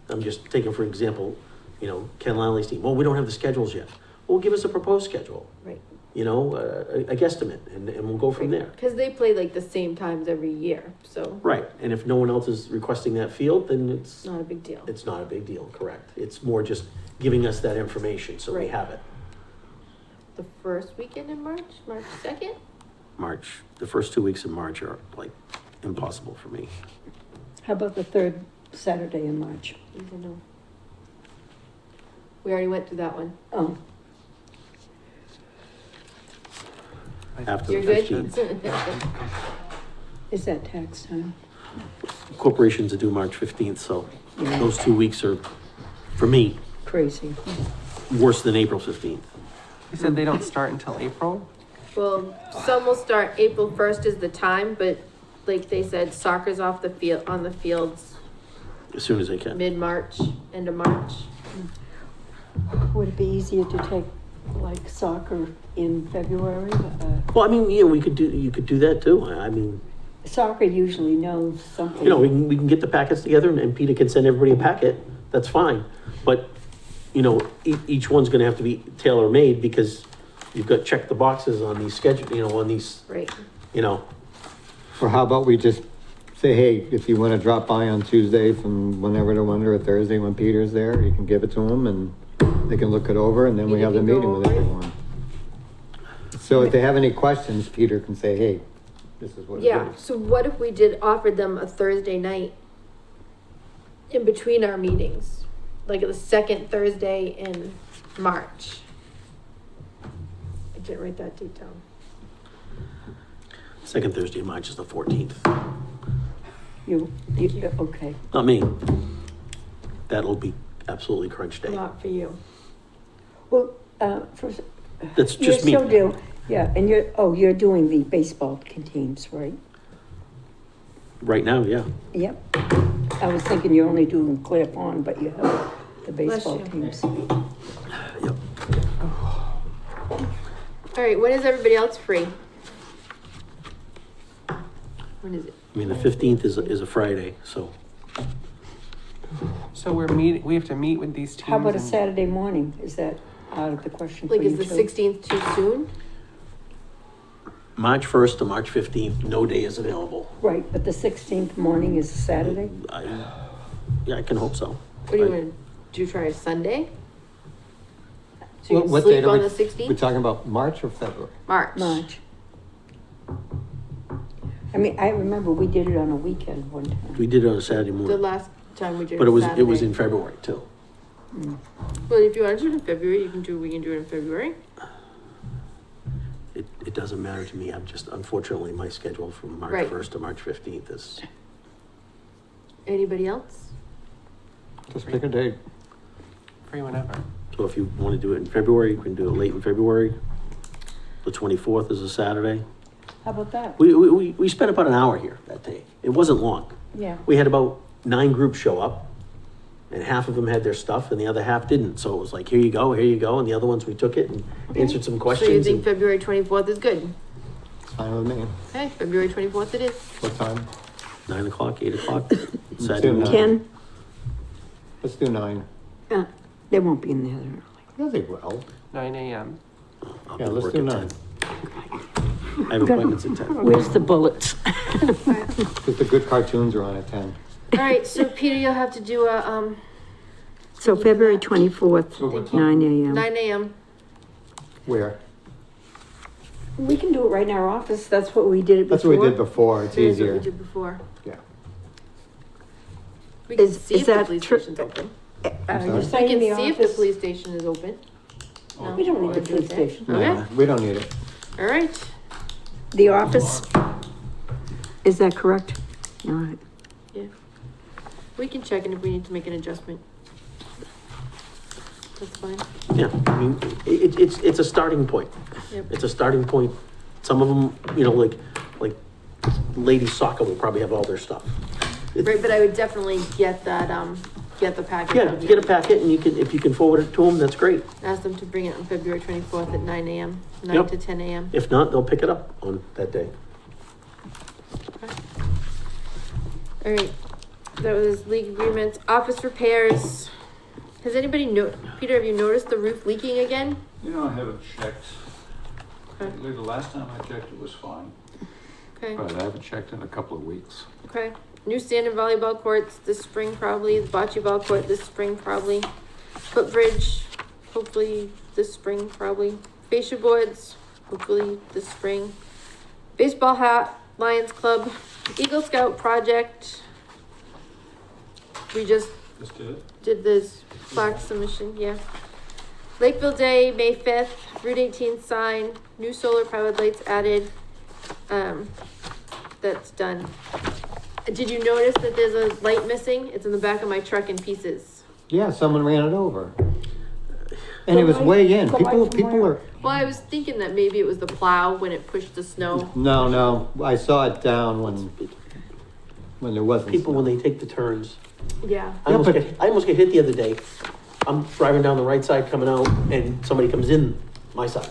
I'm just taking for example, you know, Ken Lally team. Well, we don't have the schedules yet. Well, give us a proposed schedule, Right. you know, a guesstimate, and we'll go from there. Because they play like the same times every year, so Right, and if no one else is requesting that field, then it's not a big deal. it's not a big deal, correct? It's more just giving us that information, so we Right. have it. The first weekend in March, March 2nd? March, the first 2 weeks in March are like impossible for me. How about the third Saturday in March? I don't know. We already went through that one. Oh, After You're the good? 15th. is that tax time? Corporations are due March 15th, so Yeah. those 2 weeks are, for me, Crazy. worse than April 15th. You said they don't start until April? Well, some will start April 1st is the time, but like they said, soccer's off the field, on the fields As soon as they can. mid-March, end of March. Would it be easier to take like soccer in February? Well, I mean, yeah, you could do that too. I mean, Soccer usually knows something. you know, we can get the packets together and Peter can send everybody a packet. That's fine. But, you know, each one's gonna have to be tailor-made because you've got check the boxes on these schedule, you know, on these, Right. you know. Or how about we just say, hey, if you wanna drop by on Tuesday from whenever to whenever, or Thursday when Peter's there, you can give it to them and they can look it over and then we Peter have the can go meeting with over it. everyone. So if they have any questions, Peter can say, hey, this is what it Yeah, is. so what if we offered them a Thursday night in between our meetings? Like the second Thursday in March? I didn't write that date down. Second Thursday in March is the 14th. Okay. Not me. That'll be absolutely crunch day. Not for you. Well, first, That's you're just me. still do, yeah, and you're doing the baseball teams, right? Right now, yeah. Yep. I was thinking you're only doing Clear Pond, but you have the baseball you. teams. Yep. All right, when is everybody else free? When is it? I mean, the 15th is a Friday, so. So we have to meet with these teams. How about a and- Saturday morning? Is that out of the question for Like, you is the too? 16th too soon? March 1st to March 15th, no day is available. Right, but the 16th morning is a Saturday? Yeah, I can hope so. What do you want to do? Try a Sunday? So you What, can what sleep date are on we, the we're 16th? talking about March or February? March. March. I mean, I remember we did it on a weekend one We time. did it on a Saturday The morning, last time we did but it was Saturday. in February too. Well, if you want to do it in February, we can do it in February. It doesn't matter to me. I'm just, unfortunately, my schedule from March Right. 1st to March 15th is, Anybody else? Just pick a date. Free whenever. so if you want to do it in February, you can do it late in February. The 24th is a Saturday. How about that? We spent about an hour here that day. It wasn't long. Yeah. We had about 9 groups show up, and half of them had their stuff and the other half didn't. So it was like, here you go, and the other ones, we took it and answered some So you questions. think and February 24th is good? It's fine with me. Okay, February 24th it is. What time? 9 o'clock, 8 o'clock, Let's Saturday do morning. 10? Let's do 9. They won't be in there early. Yeah, they will. 9 a.m. I'll Yeah, be let's work do at 9. 10. I have appointments at 10. Where's the bullets? Because the good cartoons are on at 10. All right, so Peter, you'll have to do a, So February 24th, So what time? 9 a.m. 9 a.m. Where? We can do it right in our office. That's what we did it before. That's what we did before. It's That is what we easier. did before. Yeah. We can Is- see is if the that police true? station's open. Are sorry? you We saying can the see if the office? police station is open. No? We don't need the Wanna do police it there? station. Okay, No, we don't need it. all right. The office, is that correct? All right. Yeah. We can check and if we need to make an adjustment. That's fine. Yeah, I mean, it's a starting point. Yep. It's a starting point. Some of them, like ladies soccer will probably have all their stuff. Right, but I would definitely get that, get the package. Yeah, get a packet and if you can forward it to them, that's great. Ask them to bring it on February 24th at 9 a.m., 9 Yep. to 10 a.m. If not, they'll pick it up on that day. All right, that was league agreements, office repairs. Has anybody Peter, have you noticed the roof leaking again? You know, I haven't checked. Okay. The last time I checked, it was fine, Okay, but I haven't checked in a couple of weeks. okay. New stand and volleyball courts this spring probably, the bocce ball court this spring probably. Footbridge, hopefully this spring probably. Fascia boards, hopefully this spring. Baseball hat, Lions Club, Eagle Scout project. We just Just did it? did this plaque submission, yeah. Lakeville Day, May 5th, Route 18 sign, new solar powered lights added. That's done. Did you notice that there's a light missing? It's in the back of my truck in pieces. Yeah, someone ran it over. And The it was light- way in. the light People, from people where? are, Well, I was thinking that maybe it was the plow when it pushed the snow. no, I saw it down when there wasn't. People, when snow. they take the turns, Yeah. I almost get hit the other day. I'm driving down the right side coming out and somebody comes in my side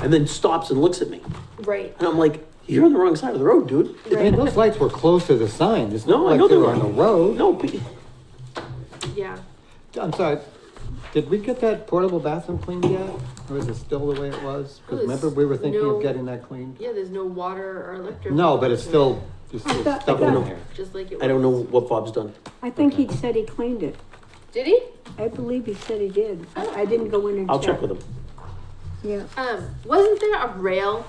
and then stops and looks at me. Right. And I'm like, you're on the wrong side of the road, dude. I mean, those lights were close to the sign. It's not No, I like know they they were were. on the road. No, but Yeah. I'm sorry, did we get that portable bathroom cleaned yet? Or is it still the way it was? Because remember, we were thinking No. of getting that cleaned? Yeah, there's no water or electric. No, but it's still, there's still thought- stuff I in thought- there. Just like it was. I don't know what Bob's done. I think he said he cleaned it. Did he? I believe he said he did. I didn't go in and check. I'll check with him. Yeah, Wasn't there a rail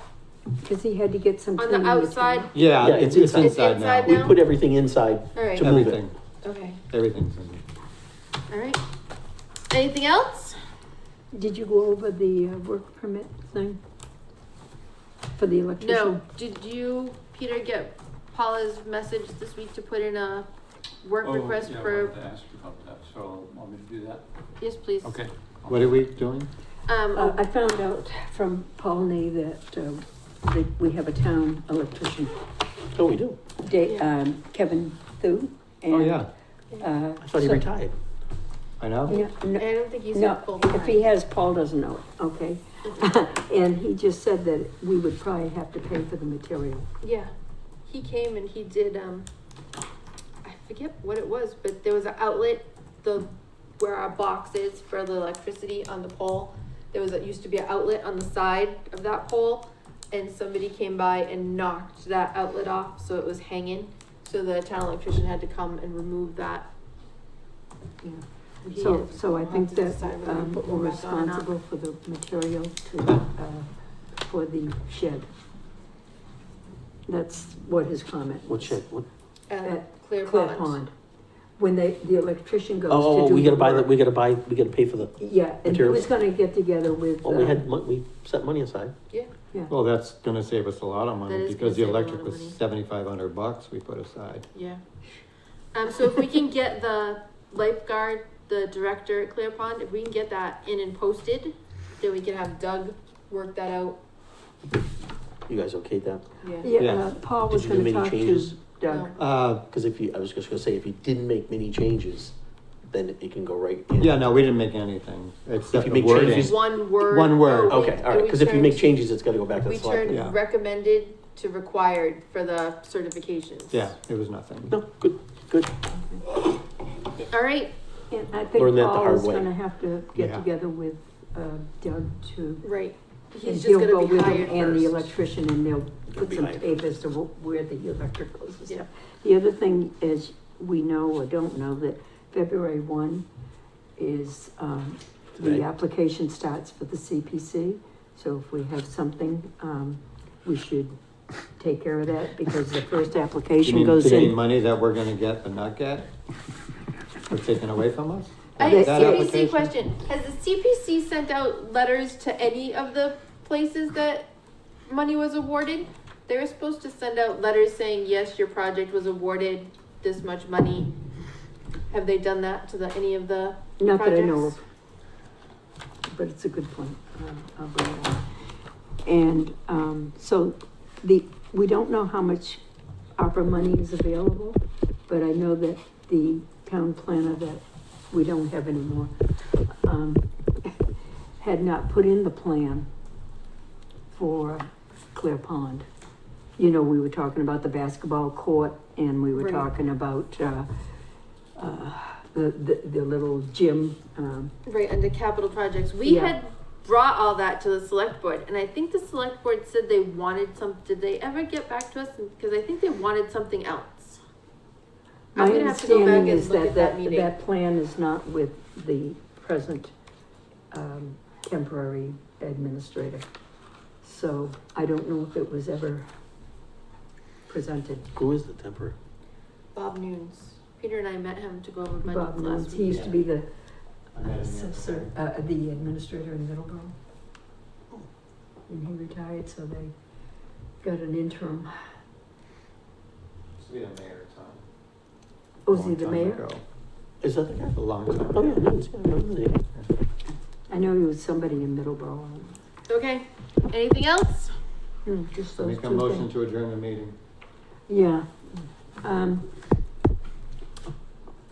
because he had to get some on cleaning the outside? material. Yeah, Yeah, it's it's inside now. inside We now? put everything inside All right. to move it. Everything, Okay. everything's in there. All right. Anything else? Did you go over the work permit thing? For the electrician? No. Did you, Peter, get Paula's message this week to put in a work request Oh, yeah, I for? wanted to ask you about that, so want me to do that? Yes, please. Okay. What are we doing? I found out from Paulney that we have a town electrician, Oh, we do. Kevin Thu. Oh, yeah, I I thought he retired. I know. Yeah, I don't think he's no, full if he time. has, Paul doesn't know it, okay? And he just said that we would probably have to pay for the material. Yeah, he came and he did, I forget what it was, but there was an outlet, where our box is for the electricity on the pole. There used to be an outlet on the side of that pole. and somebody came by and knocked that outlet off, so it was hanging. So the town electrician had to come and remove that. Yeah. He So, is- so I we'll have think to that, decide whether to put we're one back on or not. responsible for the material to, for the shed. That's what his comment was. What shed, what? At Clear Clear Pond. Pond. When the electrician goes to do Oh, we gotta buy work. we gotta pay for the, Yeah, and he materials. was gonna get together with, well, we set money aside. Yeah, Well, that's gonna save us a lot of That money is because the gonna save a lot electric of was money. $7,500 we put aside. yeah. So if we can get the lifeguard, the director at Clear Pond, if we can get that in and posted, then we can have Doug work that out. You guys okay with that? yeah, Yes. Paul Did was you do gonna many talk to changes? Doug. Cause I was just gonna say, if you didn't make many changes, then it can go right in. Yeah, no, we didn't make anything except you the make wording. changes- One word. One word. Oh, we- Okay, all right, we cause if you make turned- changes, it's gotta go back to the We select. turned Yeah. recommended to required for the certifications. Yeah, it was nothing. No, good. All right, And I think Learn that the Paul hard is way. gonna have to get Yeah. together with, Doug to. right. And He's just he'll gonna go be with him hired and the first. electrician, and they'll put be some hired tape as to where the electric goes and Yeah. stuff. The other thing is, we know or don't know that February 1 is, the Today. application starts for the CPC. So if we have something, we should take care of that, because the first You application mean goes today in. money that we're gonna get but not get? Or taken away from us? I That have a CPC application? question. Has the CPC sent out letters to any of the places that money was awarded? They were supposed to send out letters saying, yes, your project was awarded this much money. Have they done that to any of the Not that I know projects? of. But it's a good point. I'll bring it up. And, so we don't know how much ARPA money is available, but I know that the town planner that we don't have anymore, had not put in the plan for Clear Pond. You know, we were talking about the basketball court, and we were Right. talking about, the little gym, Right, under capital projects. We Yeah. had brought all that to the select board, and I think the select board said they wanted did they ever get back to us? Because I think they wanted something else. My I'm gonna have to go back understanding and is look that, at that meeting. that plan is not with the present, temporary administrator. So I don't know if it was ever presented. Who is the temporary? Bob Nunes. Peter and I met him to go over Bob budget knows, last he week. used to be the I met him assessor, the administrator in Middleborough. And he retired, so they got an interim. Used to be the mayor, Tom. Oh, is he Long the time mayor? ago. Is that the guy? A long time Oh, yeah, ago. no, I remember the name. I know he was somebody in Middleborough. Okay, anything else? Just those Make a two motion things. to adjourn the meeting. Yeah.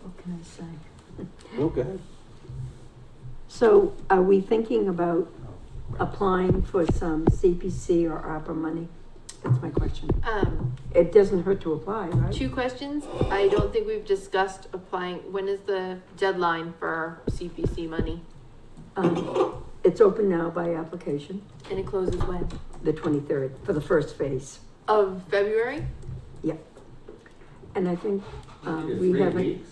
What can I say? Oh, go ahead. So are we thinking about applying for some CPC or ARPA money? That's my question. It doesn't hurt to apply, right? 2 questions. I don't think we've discussed applying. When is the deadline for CPC money? It's open now by application, And it closes when? the 23rd, for the first phase. Of February? And I think, Give you we 3 haven't, weeks.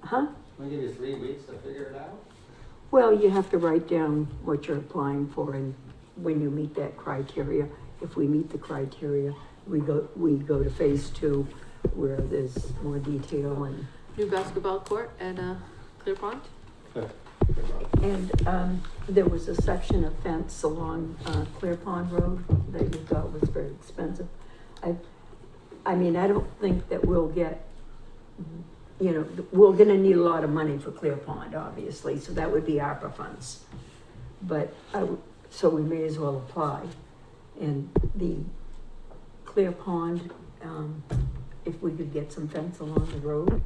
huh? I'll give you 3 weeks to figure it out. Well, you have to write down what you're applying for, and when you meet that criteria. If we meet the criteria, we go to phase 2, where there's more detail and, New basketball court at Clear Pond? and, there was a section of fence along, Clear Pond Road that you thought was very expensive. I mean, I don't think that we'll get, you know, we're gonna need a lot of money for Clear Pond, obviously, so that would be ARPA funds. But so we may as well apply. And the Clear Pond, if we could get some fence along the road,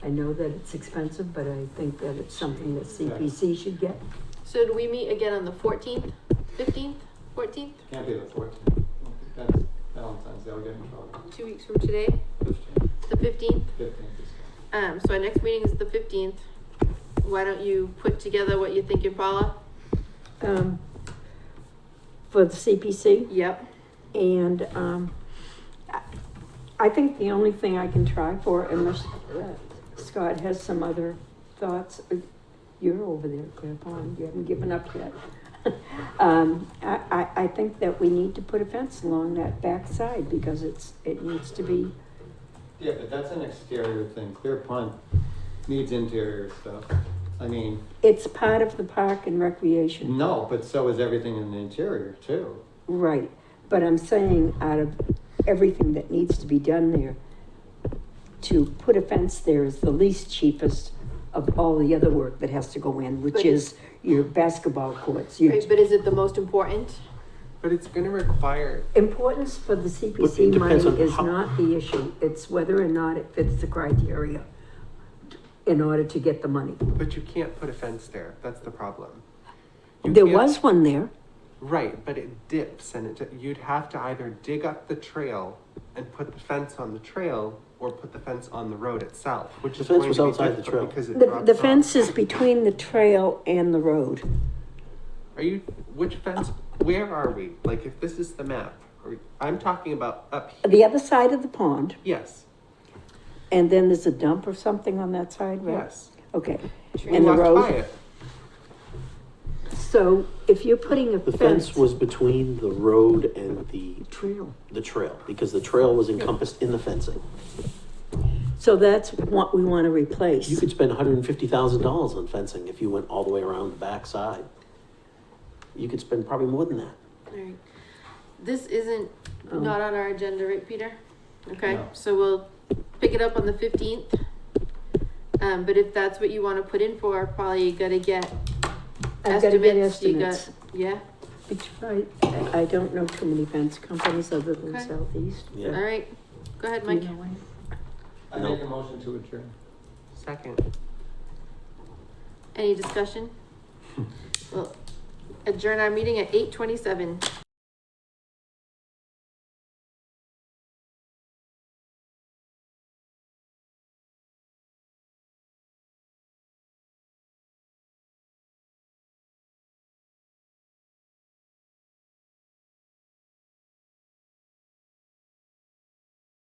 I know that it's expensive, but I think that it's something that CPC should get. So do we meet again on the 14th, 15th, 14th? Can't be the 14th. That's Valentine's Day, I'll get in trouble. 2 weeks from today, 15th, the 15th? 15th is. So our next meeting is the 15th. Why don't you put together what you're thinking, Paula? For the CPC, Yep. And, I think the only thing I can try for, unless Scott has some other thoughts, you're over there, Clear Pond, you haven't given up yet. I think that we need to put a fence along that backside because it needs to be, Yeah, but that's an exterior thing. Clear Pond needs interior stuff. I mean, it's part of the park and recreation. no, but so is everything in the interior too. Right, but I'm saying out of everything that needs to be done there, to put a fence there is the least cheapest of all the other work that has to go in, which But- is your basketball courts, your Right, but is it the most important? But it's gonna require, importance for the But CPC it money depends on is how- not the issue, it's whether or not it fits the criteria in order to get the money. but you can't put a fence there, that's the problem. You There can't- was one there, Right, but it dips and you'd have to either dig up the trail and put the fence on the trail or put the fence on the road itself, which The is fence going was to be outside the difficult trail. because it the drops off. fence is between the trail and the road. Are you, which fence, where are we? Like, if this is the map, I'm talking about up here. The other side of the pond, Yes, and then there's a dump or something on that side, right? yes. Okay, We and the walked by road, it. so if you're putting a The fence. fence was between the road and Trail. the trail, because the trail was encompassed in the fencing. So that's what we wanna replace. You could spend $150,000 on fencing if you went all the way around the back side. You could spend probably more than that. Alright, this isn't, Oh. not on our agenda, right, Peter? Okay, No. so we'll pick it up on the 15th. But if that's what you wanna put in for, probably you gotta get I've gotta get estimates, you got, estimates. yeah, I don't know too many fence companies other than Okay. Southeast. Yeah. alright, go ahead, Do you Mike. know any? I make a motion to adjourn. Second. Any discussion? Well, adjourn our meeting at 8:27.